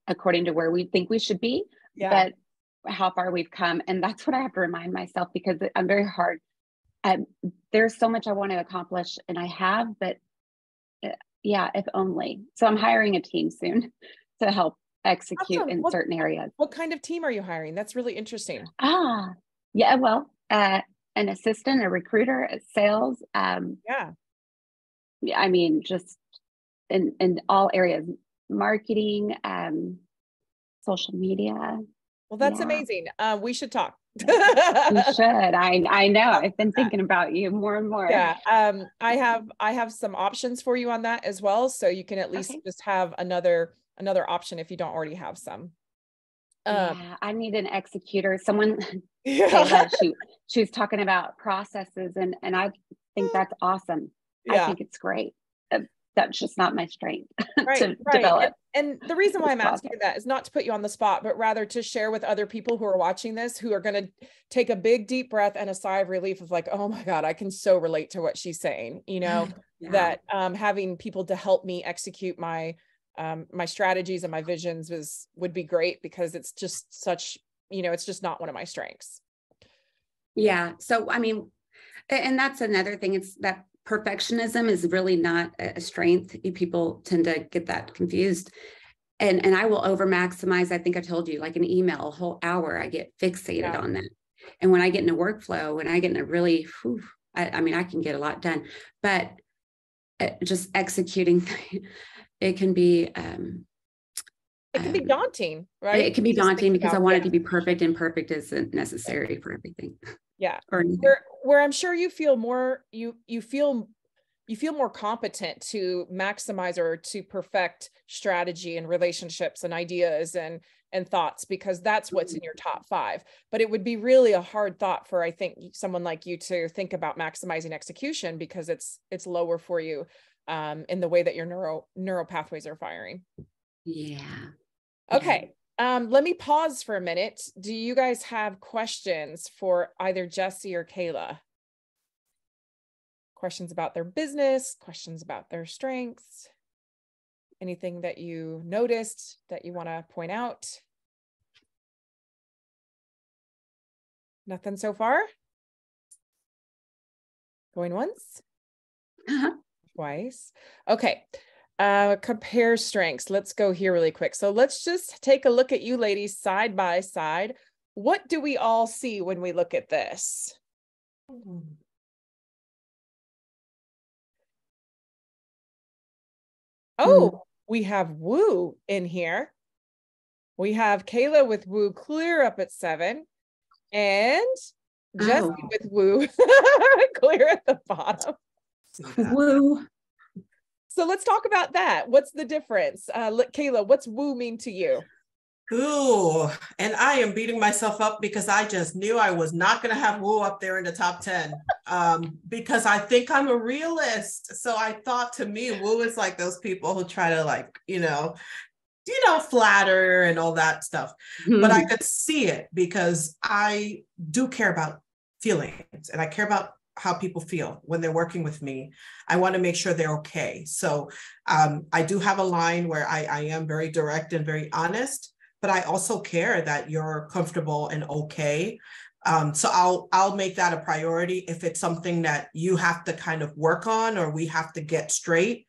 Speaker 3: according to where we think we should be, but how far we've come. And that's what I have to remind myself, because I'm very hard. There's so much I want to accomplish, and I have, but if only. So I'm hiring a team soon to help execute in certain areas.
Speaker 1: What kind of team are you hiring? That's really interesting.
Speaker 3: Well, an assistant, a recruiter, a sales. I mean, just in all areas, marketing, social media.
Speaker 1: Well, that's amazing. We should talk.
Speaker 3: You should. I know. I've been thinking about you more and more.
Speaker 1: Yeah. I have some options for you on that as well. So you can at least just have another option if you don't already have some.
Speaker 3: I need an executor. Someone, Kayla, she was talking about processes, and I think that's awesome. I think it's great. That's just not my strength to develop.
Speaker 1: And the reason why I'm asking you that is not to put you on the spot, but rather to share with other people who are watching this, who are going to take a big, deep breath and a sigh of relief of like, oh my God, I can so relate to what she's saying, that having people to help me execute my strategies and my visions would be great, because it's just such, it's just not one of my strengths.
Speaker 5: Yeah. So, I mean, and that's another thing. It's that perfectionism is really not a strength. People tend to get that confused. And I will over maximize. I think I told you, like an email, a whole hour, I get fixated on that. And when I get in a workflow, when I get in a really, I mean, I can get a lot done, but just executing, it can be
Speaker 1: it can be daunting, right?
Speaker 5: It can be
Speaker 1: Just
Speaker 5: daunting because I want
Speaker 1: yeah.
Speaker 5: it to be perfect, and perfect isn't necessary for everything.
Speaker 1: Yeah.
Speaker 5: Or anything.
Speaker 1: Where I'm sure you feel more, you feel more competent to maximize or to perfect strategy and relationships and ideas and thoughts, because that's what's in your top 5. But it would be really a hard thought for, I think, someone like you to think about maximizing execution, because it's lower for you in the way that your neural pathways are firing.
Speaker 5: Yeah.
Speaker 1: Okay. Let me pause for a minute. Do you guys have questions for either Jessie or Keyla? Questions about their business, questions about their strengths, anything that you noticed that you want to point out? Nothing so far? Going once? Twice? Okay. Compare strengths. Let's go here really quick. So let's just take a look at you ladies side by side. What do we all see when we look at this? Oh, we have woo in here. We have Keyla with woo clear up at 7, and Jessie with woo clear at the bottom.
Speaker 5: Woo.
Speaker 1: So let's talk about that. What's the difference? Keyla, what's woo mean to you?
Speaker 4: Ooh, and I am beating myself up because I just knew I was not going to have woo up there in the top 10 because I think I'm a realist. So I thought, to me, woo is like those people who try to, like, flatter and all that stuff. But I could see it because I do care about feelings, and I care about how people feel when they're working with me. I want to make sure they're okay. So I do have a line where I am very direct and very honest, but I also care that you're comfortable and okay. So I'll make that a priority if it's something that you have to kind of work on, or we have to get straight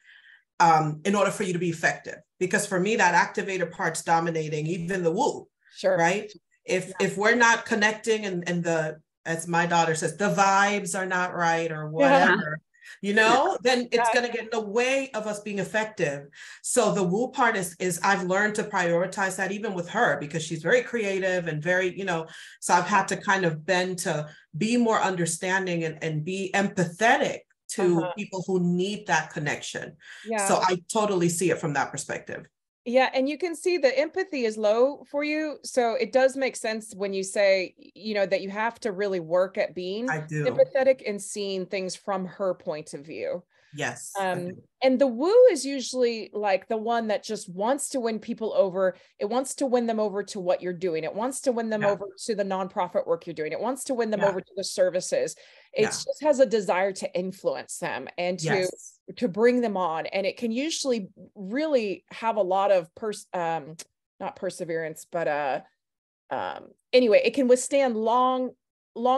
Speaker 4: in order for you to be effective. Because for me, that activator part's dominating even the woo.
Speaker 1: Sure.
Speaker 4: Right? If we're not connecting and the, as my daughter says, the vibes are not right or whatever, then it's going to get in the way of us being effective. So the woo part is I've learned to prioritize that even with her, because she's very creative and very, so I've had to kind of bend to be more understanding and be empathetic to people who need that connection. Yeah. So I totally see it from that perspective.
Speaker 1: Yeah. And you can see the empathy is low for you. So it does make sense when you say, that you have to really work at being empathetic and seeing things from her point of view.
Speaker 4: Yes.
Speaker 1: And the woo is usually like the one that just wants to win people over. It wants to win them over to what you're doing. It wants to win them over to the nonprofit work you're doing. It wants to win them over to the services. It just has a desire to influence them and to bring them on. And it can usually really have a lot of not perseverance, but anyway, it can withstand long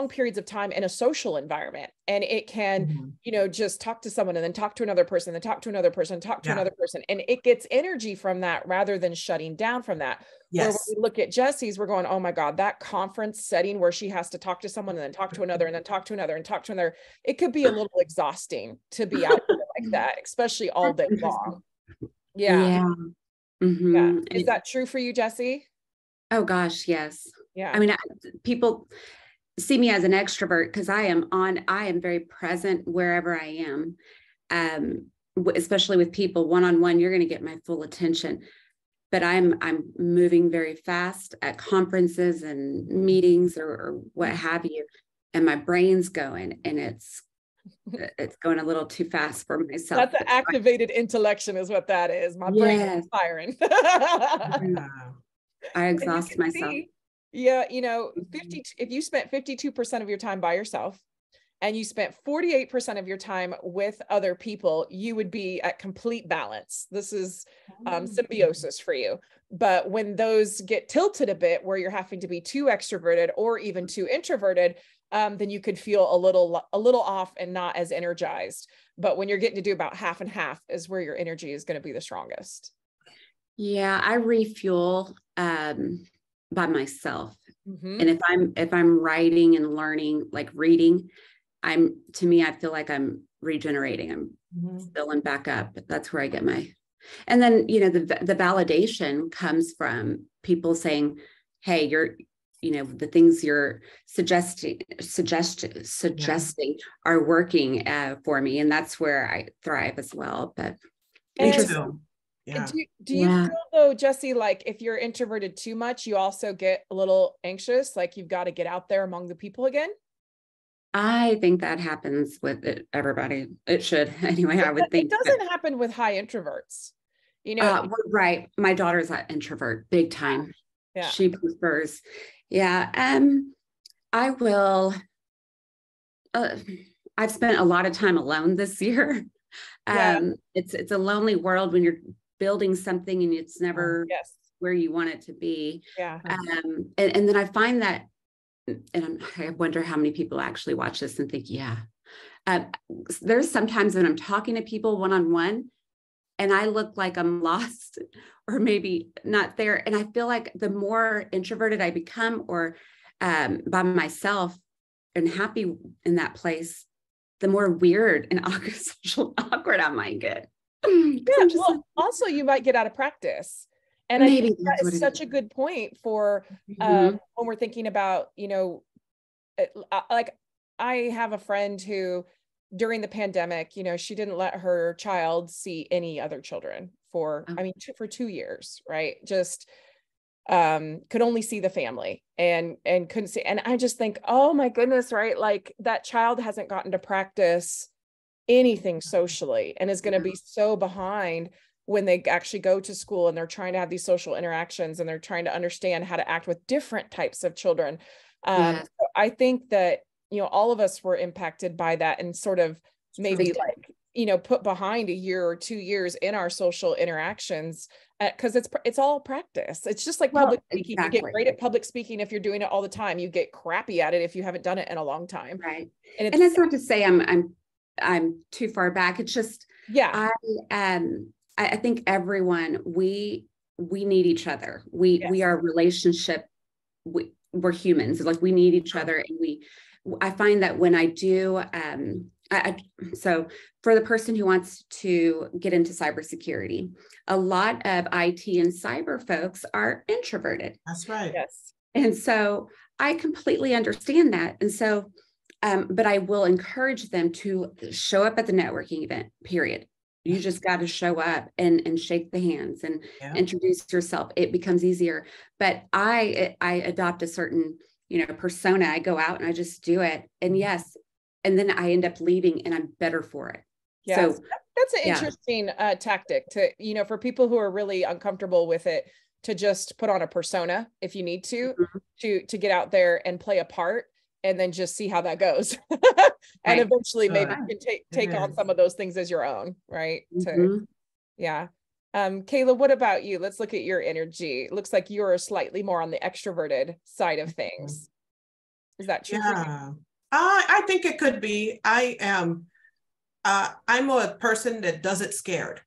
Speaker 1: periods of time in a social environment, and it can just talk to someone and then talk to another person, then talk to another person, talk to another person, and it gets energy from that rather than shutting down from that. Where when we look at Jessie's, we're going, oh my God, that conference setting where she has to talk to someone and then talk to another and then talk to another and talk to another, it could be a little exhausting to be out there like that, especially all day long. Yeah. Is that true for you, Jessie?
Speaker 5: Oh gosh, yes.
Speaker 1: Yeah.
Speaker 5: I mean, people see me as an extrovert because I am very present wherever I am, especially with people one-on-one. You're going to get my full attention, but I'm moving very fast at conferences and meetings or what have you, and my brain's going, and it's going a little too fast for myself.
Speaker 1: That's an activated intellection is what that is. My brain is firing.
Speaker 5: I exhaust myself.
Speaker 1: Yeah, if you spent 52% of your time by yourself and you spent 48% of your time with other people, you would be at complete balance. This is symbiosis for you. But when those get tilted a bit, where you're having to be too extroverted or even too introverted, then you could feel a little off and not as energized. But when you're getting to do about half and half is where your energy is going to be the strongest.
Speaker 5: Yeah, I refuel by myself. And if I'm writing and learning, like reading, I feel like I'm regenerating. I'm filling back up. That's where I get my And then, the validation comes from people saying, hey, the things you're suggesting are working for me. And that's where I thrive as well. But
Speaker 4: interesting.
Speaker 1: Yeah. Do you feel though, Jessie, like if you're introverted too much, you also get a little anxious, like you've got to get out there among the people again?
Speaker 5: I think that happens with everybody. It should anyway. I would think
Speaker 1: it doesn't happen with high introverts.
Speaker 5: Right. My daughter's an introvert, big time.
Speaker 1: Yeah.
Speaker 5: She prefers. Yeah. I will. I've spent a lot of time alone this year. It's a lonely world when you're building something and it's never where you want it to be.
Speaker 1: Yeah.
Speaker 5: And then I find that, and I wonder how many people actually watch this and think, there's sometimes when I'm talking to people one-on-one and I look like I'm lost or maybe not there. And I feel like the more introverted I become or by myself and happy in that place, the more weird and awkward I might get.
Speaker 1: Also you might get out of practice. And I think that is such a good point for when we're thinking about, like I have a friend who during the pandemic, she didn't let her child see any other children for 2 years, right? Just could only see the family and couldn't see. And I just think, oh my goodness, right? Like that child hasn't gotten to practice anything socially and is going to be so behind when they actually go to school and they're trying to have these social interactions and they're trying to understand how to act with different types of children. So I think that, all of us were impacted by that and sort of maybe put behind a year or 2 years in our social interactions because it's all practice. It's just like public speaking. Exactly. You get great at public speaking if you're doing it all the time. You get crappy at it if you haven't done it in a long time.
Speaker 5: Right. And it's not to say I'm too far back. It's just, I think everyone, we need each other. We are a relationship. We're humans. Like we need each other. And I find that when I do, so for the person who wants to get into cybersecurity, a lot of IT and cyber folks are introverted.
Speaker 4: That's right.
Speaker 1: Yes.
Speaker 5: And so I completely understand that. And so, but I will encourage them to show up at the networking event, period. You just got to show up and shake the hands and introduce yourself. It becomes easier. But I adopt a certain, persona. I go out and I just do it. And and then I end up leaving and I'm better for it.
Speaker 1: Yeah. So that's an interesting tactic to, for people who are really uncomfortable with it, to just put on a persona if you need to get out there and play a part. And then just see how that goes. And eventually maybe you can take on some of those things as your own, right? Keyla, what about you? Let's look at your energy. It looks like you're slightly more on the extroverted side of things. Is that true?
Speaker 4: Yeah, I think it could be. I'm a person that does it scared.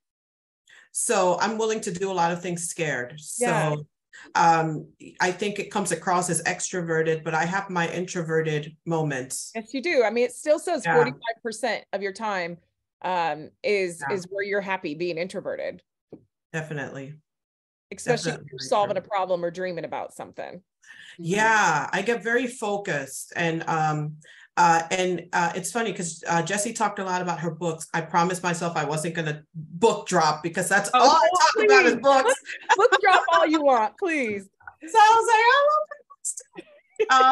Speaker 4: So I'm willing to do a lot of things scared. So I think it comes across as extroverted, but I have my introverted moments.
Speaker 1: Yes, you do. I mean, it still says 45% of your time is where you're happy being introverted.
Speaker 4: Definitely.
Speaker 1: Especially if you're solving a problem or dreaming about something.
Speaker 4: Yeah, I get very focused and it's funny because Jessie talked a lot about her books. I promised myself I wasn't going to book drop because that's all I talk about is books.
Speaker 1: Book drop all you want, please.
Speaker 4: So I was like, I love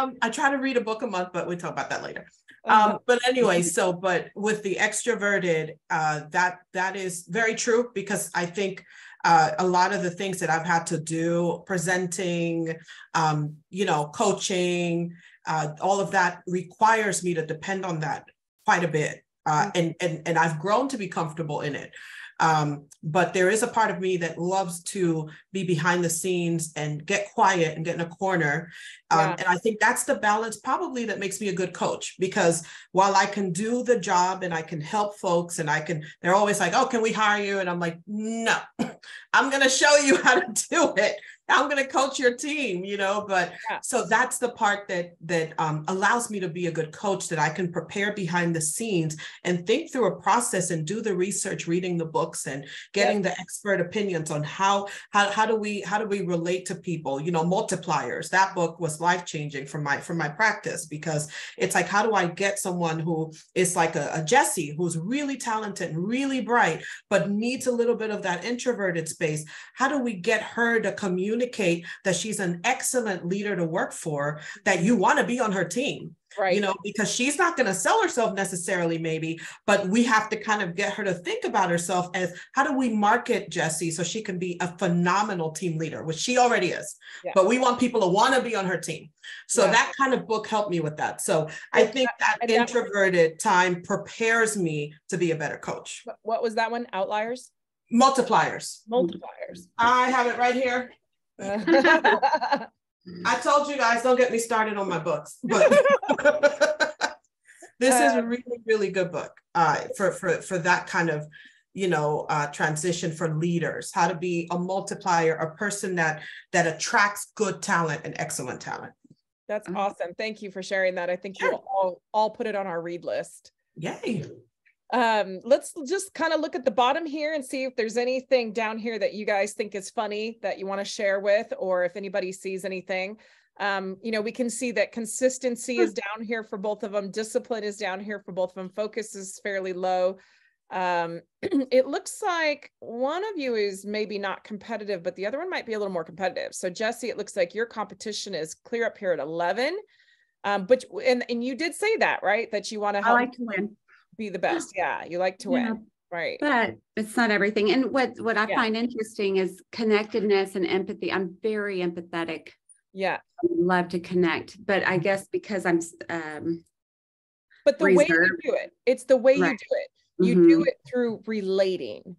Speaker 4: books. I try to read a book a month, but we'll talk about that later. But anyway, but with the extroverted, that is very true because I think a lot of the things that I've had to do, presenting, coaching, all of that requires me to depend on that quite a bit. And I've grown to be comfortable in it. But there is a part of me that loves to be behind the scenes and get quiet and get in a corner. And I think that's the balance probably that makes me a good coach, because while I can do the job and I can help folks and they're always like, oh, can we hire you? And I'm like, no, I'm going to show you how to do it. I'm going to coach your team, you know, but so that's the part that allows me to be a good coach, that I can prepare behind the scenes and think through a process and do the research, reading the books and getting the expert opinions on how do we relate to people, you know, multipliers. That book was life-changing for my practice, because it's like, how do I get someone who is like a Jessie, who's really talented and really bright, but needs a little bit of that introverted space? How do we get her to communicate that she's an excellent leader to work for, that you want to be on her team? Right. You know, because she's not going to sell herself necessarily, maybe, but we have to kind of get her to think about herself as, how do we market Jessie so she can be a phenomenal team leader, which she already is, but we want people to want to be on her team. So that kind of book helped me with that. So I think that introverted time prepares me to be a better coach.
Speaker 1: What was that one? Outliers?
Speaker 4: Multipliers.
Speaker 1: Multipliers.
Speaker 4: I have it right here. I told you guys, don't get me started on my books, but this is a really, really good book for that kind of, you know, transition for leaders, how to be a multiplier, a person that attracts good talent and excellent talent.
Speaker 1: That's awesome. Thank you for sharing that. I think we'll all put it on our read list.
Speaker 4: Yay.
Speaker 1: Let's just kind of look at the bottom here and see if there's anything down here that you guys think is funny that you want to share with, or if anybody sees anything. You know, we can see that consistency is down here for both of them. Discipline is down here for both of them. Focus is fairly low. It looks like one of you is maybe not competitive, but the other one might be a little more competitive. So Jessie, it looks like your competition is clear up here at 11. But you did say that, right? That you want to help.
Speaker 5: I like to win.
Speaker 1: Be the best. Yeah, you like to win, right?
Speaker 5: But it's not everything. And what I find interesting is connectedness and empathy. I'm very empathetic.
Speaker 1: Yeah,
Speaker 5: I love to connect, but I guess because I'm
Speaker 1: but the way you do it, it's the way you do it. You do it through relating.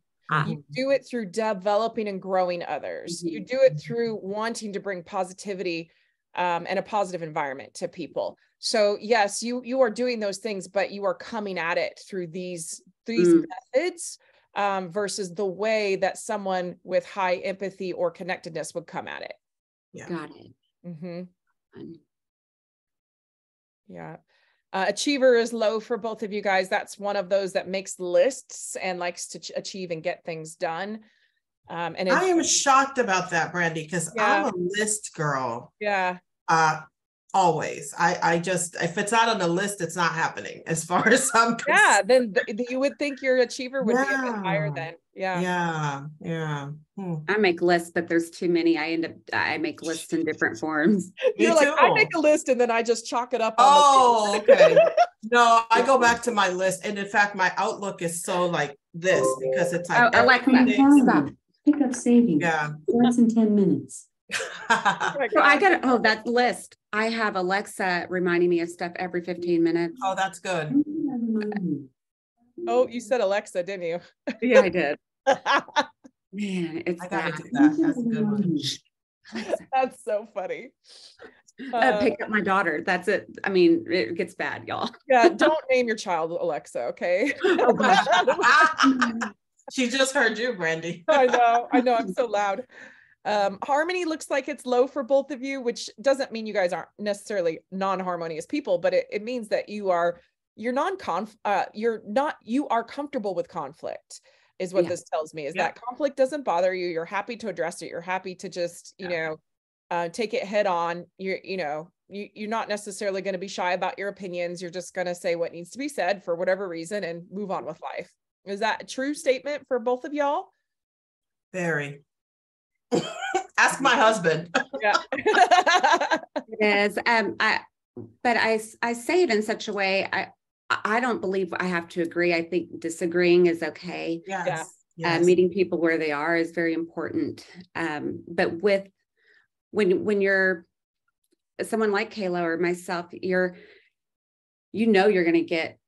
Speaker 1: You do it through developing and growing others. You do it through wanting to bring positivity and a positive environment to people. So yes, you are doing those things, but you are coming at it through these methods versus the way that someone with high empathy or connectedness would come at it.
Speaker 5: Yeah. Got it.
Speaker 1: Yeah. Achiever is low for both of you guys. That's one of those that makes lists and likes to achieve and get things done. And
Speaker 4: I am shocked about that, Brandy, because I'm a list girl.
Speaker 1: Yeah.
Speaker 4: Always. I just, if it's not on the list, it's not happening as far as I'm concerned.
Speaker 1: Yeah, then you would think your achiever would be a bit higher then.
Speaker 4: Yeah.
Speaker 5: I make lists, but there's too many. I make lists in different forms.
Speaker 1: You're like, I make a list and then I just chalk it up.
Speaker 4: Okay. No, I go back to my list. And in fact, my outlook is so like this, because it's like,
Speaker 6: stop. Pick up saving.
Speaker 4: Yeah.
Speaker 6: Less than 10 minutes.
Speaker 5: So that list. I have Alexa reminding me of stuff every 15 minutes.
Speaker 4: Oh, that's good.
Speaker 1: Oh, you said Alexa, didn't you?
Speaker 5: Yeah, I did. Man, I gotta do that. That's a good one.
Speaker 1: That's so funny.
Speaker 5: Pick up my daughter. That's it. I mean, it gets bad, y'all.
Speaker 1: Yeah, don't name your child Alexa, okay?
Speaker 4: She just heard you, Brandy.
Speaker 1: I know. I'm so loud. Harmony looks like it's low for both of you, which doesn't mean you guys aren't necessarily non-harmonious people, but it means that you are comfortable with conflict is what this tells me, is that conflict doesn't bother you. You're happy to address it. You're happy to just, take it head on. You're not necessarily going to be shy about your opinions. You're just going to say what needs to be said for whatever reason and move on with life. Is that a true statement for both of y'all?
Speaker 4: Very. Ask my husband.
Speaker 1: Yeah.
Speaker 5: It is. But I say it in such a way, I don't believe I have to agree. I think disagreeing is okay.
Speaker 4: Yes.
Speaker 5: Meeting people where they are is very important. But when you're someone like Keyla or myself, you're going to get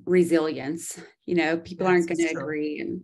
Speaker 5: resilience. People aren't going to agree, and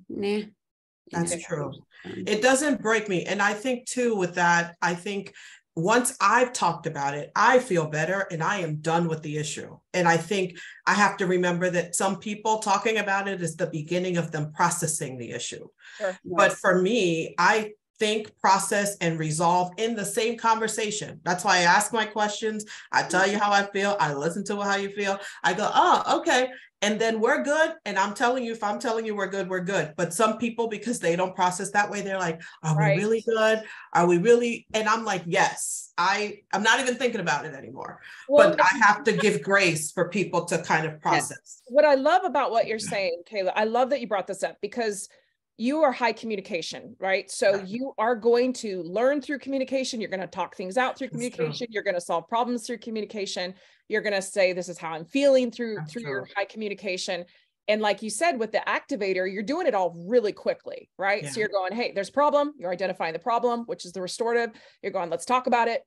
Speaker 4: That's true. It doesn't break me. And I think too, with that, I think once I've talked about it, I feel better and I am done with the issue. And I think I have to remember that some people talking about it is the beginning of them processing the issue. Sure. But for me, I think, process, and resolve in the same conversation. That's why I ask my questions. I tell you how I feel. I listen to how you feel. I go, oh, okay. And then we're good. And I'm telling you, if I'm telling you we're good, we're good. But some people, because they don't process that way, they're like, are we really good? Are we really? And I'm like, yes, I'm not even thinking about it anymore. Well, but I have to give grace for people to kind of process.
Speaker 1: What I love about what you're saying, Kayla, I love that you brought this up, because you are high communication, right? So you are going to learn through communication. You're going to talk things out through communication. You're going to solve problems through communication. You're going to say, this is how I'm feeling through your high communication. And like you said, with the activator, you're doing it all really quickly, right? Yeah. So you're going, hey, there's a problem. You're identifying the problem, which is the restorative. You're going, let's talk about it.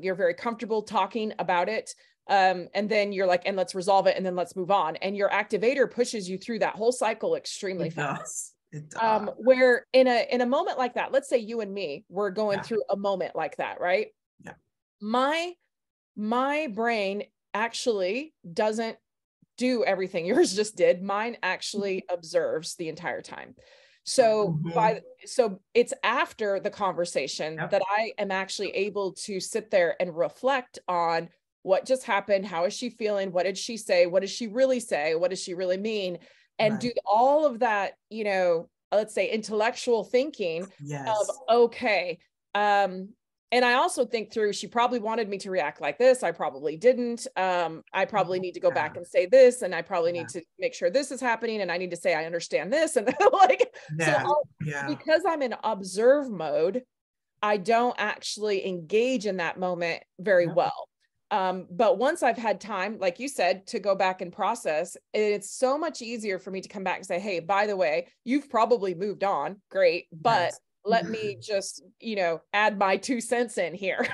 Speaker 1: You're very comfortable talking about it. And then you're like, and let's resolve it. And then let's move on. And your activator pushes you through that whole cycle extremely fast. Where in a moment like that, let's say you and me, we're going through a moment like that, right?
Speaker 4: Yeah.
Speaker 1: My brain actually doesn't do everything yours just did. Mine actually observes the entire time. So so it's after the conversation that I am actually able to sit there and reflect on what just happened. How is she feeling? What did she say? What does she really say? What does she really mean? And do all of that, you know, let's say intellectual thinking of, okay. And I also think through, she probably wanted me to react like this. I probably didn't. I probably need to go back and say this, and I probably need to make sure this is happening. And I need to say, I understand this. And like, because I'm in observe mode, I don't actually engage in that moment very well. But once I've had time, like you said, to go back and process, it's so much easier for me to come back and say, hey, by the way, you've probably moved on. Great. But let me just, you know, add my 2 cents in here.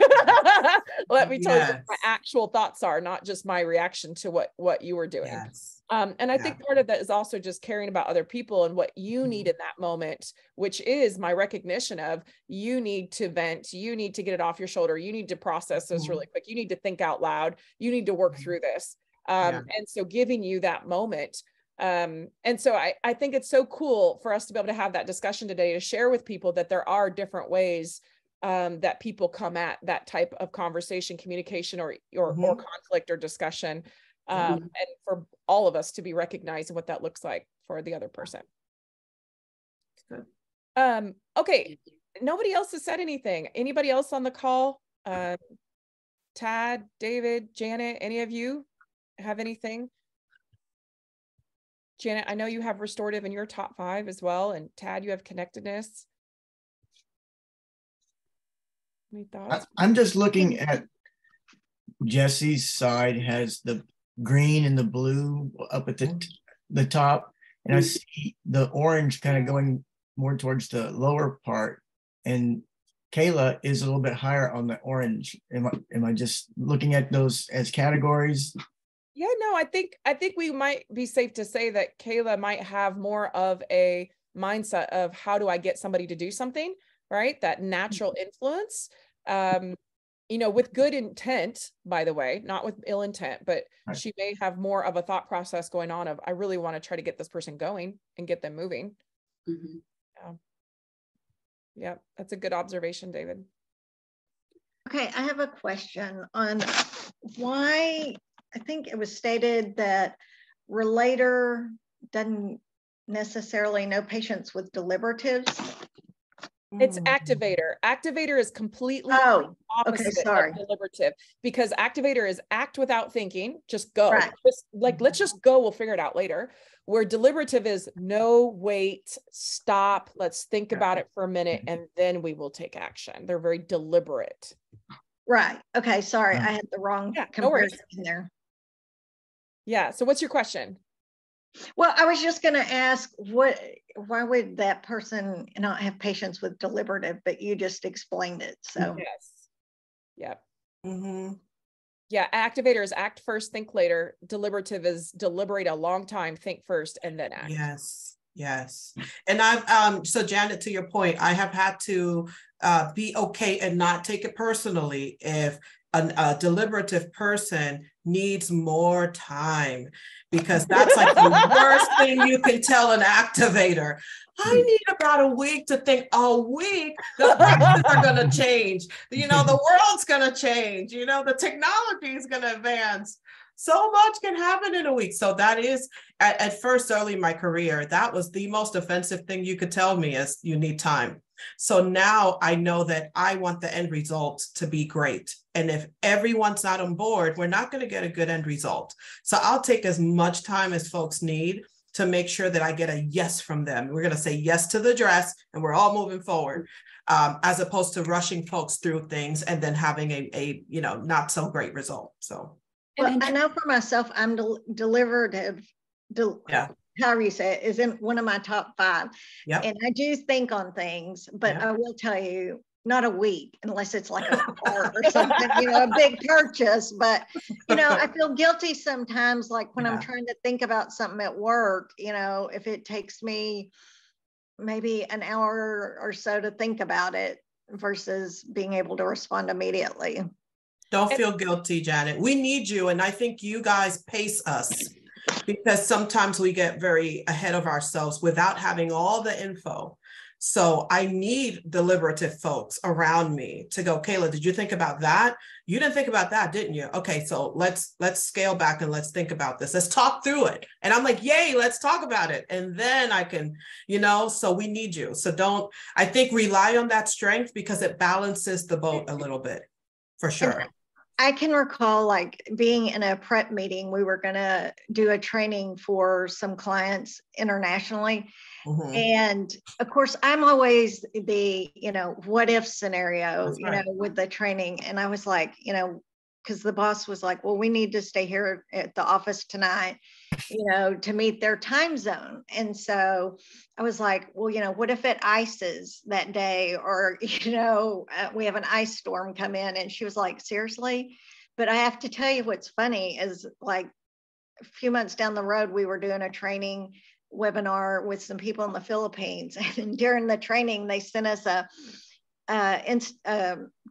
Speaker 1: Let me tell you what my actual thoughts are, not just my reaction to what you were doing. And I think part of that is also just caring about other people and what you need in that moment, which is my recognition of, you need to vent, you need to get it off your shoulder, you need to process this really quick, you need to think out loud, you need to work through this. And so giving you that moment. And so I think it's so cool for us to be able to have that discussion today, to share with people that there are different ways that people come at that type of conversation, communication, or conflict or discussion. And for all of us to be recognizing what that looks like for the other person. Good. Okay. Nobody else has said anything. Anybody else on the call? Tad, David, Janet, any of you have anything? Janet, I know you have restorative in your top 5 as well. And Tad, you have connectedness. Any thoughts?
Speaker 7: I'm just looking at Jessie's side, has the green and the blue up at the top, and I see the orange kind of going more towards the lower part, and Kayla is a little bit higher on the orange. Am I just looking at those as categories?
Speaker 1: Yeah, no, I think we might be safe to say that Kayla might have more of a mindset of, how do I get somebody to do something, right? That natural influence. You know, with good intent, by the way, not with ill intent, but she may have more of a thought process going on of, I really want to try to get this person going and get them moving. Yeah, that's a good observation, David.
Speaker 2: Okay, I have a question on why I think it was stated that Relator doesn't necessarily know patients with deliberatives.
Speaker 1: It's Activator. Activator is completely opposite of deliberative, because Activator is act without thinking, just go. Just like, let's just go, we'll figure it out later. Where deliberative is, no, wait, stop, let's think about it for a minute, and then we will take action. They're very deliberate.
Speaker 2: Right. Okay. Sorry, I had the wrong comparison in there.
Speaker 1: Yeah. So what's your question?
Speaker 2: Well, I was just going to ask, why would that person not have patients with deliberative, but you just explained it. So
Speaker 1: yeah. Yeah. Activator is act first, think later. Deliberative is deliberate a long time, think first, and then act.
Speaker 4: Yes. And I've, so Janet, to your point, I have had to be okay and not take it personally if a deliberative person needs more time, because that's like the worst thing you can tell an activator. I need about a week to think. A week, the prices are going to change. You know, the world's going to change. You know, the technology is going to advance. So much can happen in a week. So that is, at first, early in my career, that was the most offensive thing you could tell me, is you need time. So now I know that I want the end result to be great. And if everyone's not on board, we're not going to get a good end result. So I'll take as much time as folks need to make sure that I get a yes from them. We're going to say yes to the dress, and we're all moving forward, as opposed to rushing folks through things and then having a you know, not so great result. So.
Speaker 2: Well, I know for myself, I'm deliberative, however you say it, is in one of my top 5.
Speaker 4: Yep.
Speaker 2: And I do think on things, but I will tell you, not a week, unless it's like a car or something, you know, a big purchase. But, you know, I feel guilty sometimes, like when I'm trying to think about something at work, you know, if it takes me maybe an hour or so to think about it versus being able to respond immediately.
Speaker 4: Don't feel guilty, Janet. We need you. And I think you guys pace us, because sometimes we get very ahead of ourselves without having all the info. So I need deliberative folks around me to go, Keyla, did you think about that? You didn't think about that, didn't you? Okay, so let's scale back and let's think about this. Let's talk through it. And I'm like, yay, let's talk about it. And then I can, you know, so we need you. So don't, I think, rely on that strength, because it balances the boat a little bit, for sure.
Speaker 2: I can recall like being in a prep meeting. We were going to do a training for some clients internationally. And of course, I'm always the, you know, what if scenario, you know, with the training. And I was like, you know, because the boss was like, well, we need to stay here at the office tonight, you know, to meet their time zone. And so I was like, well, you know, what if it ices that day, or, you know, we have an ice storm come in? And she was like, seriously? But I have to tell you, what's funny is, like, a few months down the road, we were doing a training webinar with some people in the Philippines. And during the training, they sent us a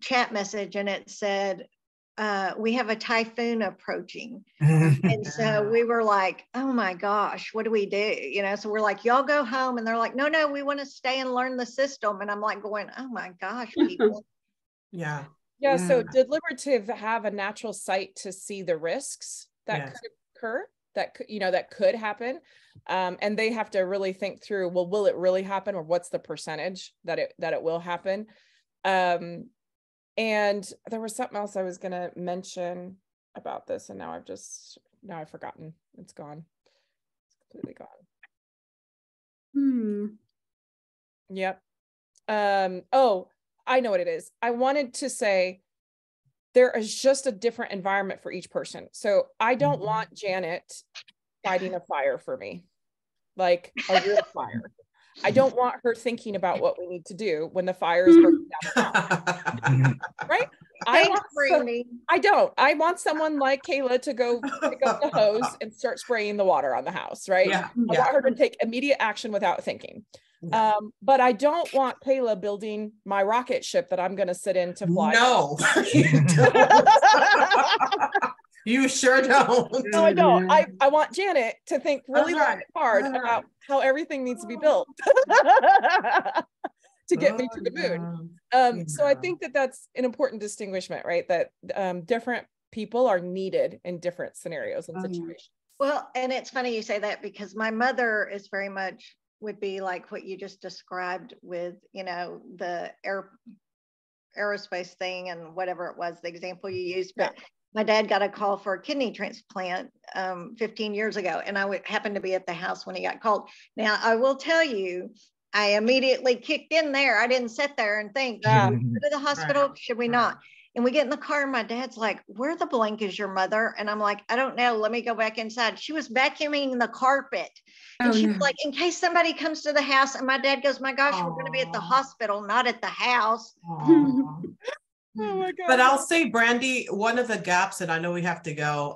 Speaker 2: chat message, and it said, we have a typhoon approaching. And so we were like, oh my gosh, what do we do? You know, so we're like, y'all go home. And they're like, no, we want to stay and learn the system. And I'm like going, oh my gosh, people.
Speaker 1: Yeah. So deliberative have a natural sight to see the risks that could occur, that could, you know, that could happen. And they have to really think through, well, will it really happen? Or what's the percentage that it will happen? And there was something else I was going to mention about this, and now I've forgotten. It's gone. It's completely gone. Yep. Oh, I know what it is. I wanted to say there is just a different environment for each person. So I don't want Janet fighting a fire for me, like a real fire. I don't want her thinking about what we need to do when the fire is burning down. Right? I want someone like Keyla to go pick up the hose and start spraying the water on the house, right? I want her to take immediate action without thinking. But I don't want Keyla building my rocket ship that I'm going to sit in to fly.
Speaker 4: No, you sure don't.
Speaker 1: No, I don't. I want Janet to think really hard about how everything needs to be built to get me to the moon. So I think that that's an important distinguishment, right? That different people are needed in different scenarios and situations.
Speaker 2: Well, and it's funny you say that, because my mother is very much would be like what you just described with, you know, the aerospace thing and whatever it was, the example you used. But my dad got a call for a kidney transplant 15 years ago, and I happened to be at the house when he got called. Now, I will tell you, I immediately kicked in there. I didn't sit there and think, should we go to the hospital? Should we not? And we get in the car, and my dad's like, where the blank is your mother? And I'm like, I don't know. Let me go back inside. She was vacuuming the carpet. And she's like, in case somebody comes to the house. And my dad goes, my gosh, we're going to be at the hospital, not at the house.
Speaker 1: Oh my God.
Speaker 4: But I'll say, Brandy, one of the gaps, and I know we have to go,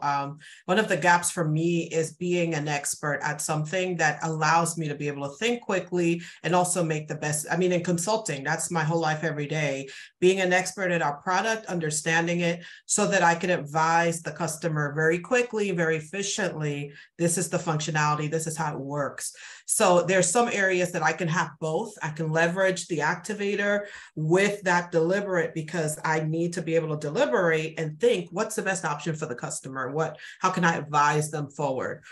Speaker 4: one of the gaps for me is being an expert at something that allows me to be able to think quickly and also make the best. I mean, in consulting, that's my whole life every day, being an expert at our product, understanding it so that I can advise the customer very quickly, very efficiently. This is the functionality. This is how it works. So there's some areas that I can have both. I can leverage the activator with that deliberate, because I need to be able to deliberate and think, what's the best option for the customer? How can I advise them forward?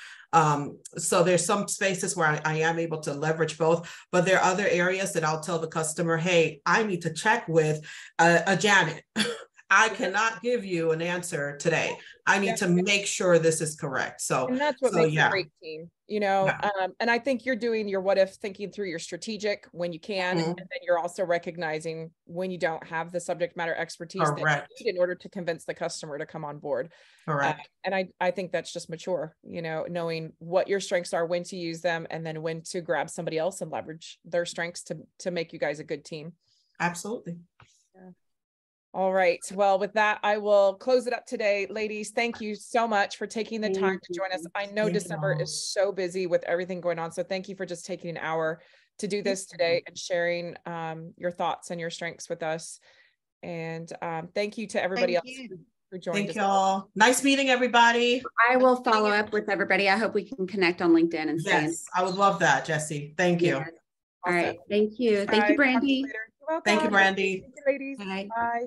Speaker 4: So there's some spaces where I am able to leverage both, but there are other areas that I'll tell the customer, hey, I need to check with a Janet. I cannot give you an answer today. I need to make sure this is correct. So,
Speaker 1: and that's what makes a great team, you know. And I think you're doing your what if thinking through your strategic when you can, and then you're also recognizing when you don't have the subject matter expertise that you need in order to convince the customer to come on board.
Speaker 4: Correct.
Speaker 1: And I think that's just mature, you know, knowing what your strengths are, when to use them, and then when to grab somebody else and leverage their strengths to make you guys a good team.
Speaker 4: Absolutely.
Speaker 1: Yeah. All right. Well, with that, I will close it up today. Ladies, thank you so much for taking the time to join us. I know December is so busy with everything going on. So thank you for just taking an hour to do this today and sharing your thoughts and your strengths with us. And thank you to everybody else for joining us.
Speaker 4: Thank you all. Nice meeting everybody.
Speaker 5: I will follow up with everybody. I hope we can connect on LinkedIn and stay.
Speaker 4: Yes, I would love that, Jessie. Thank you.
Speaker 5: All right. Thank you. Thank you, Brandy.
Speaker 1: You're welcome.
Speaker 4: Thank you, Brandy.
Speaker 1: Thank you, ladies.
Speaker 5: Bye.
Speaker 1: Bye.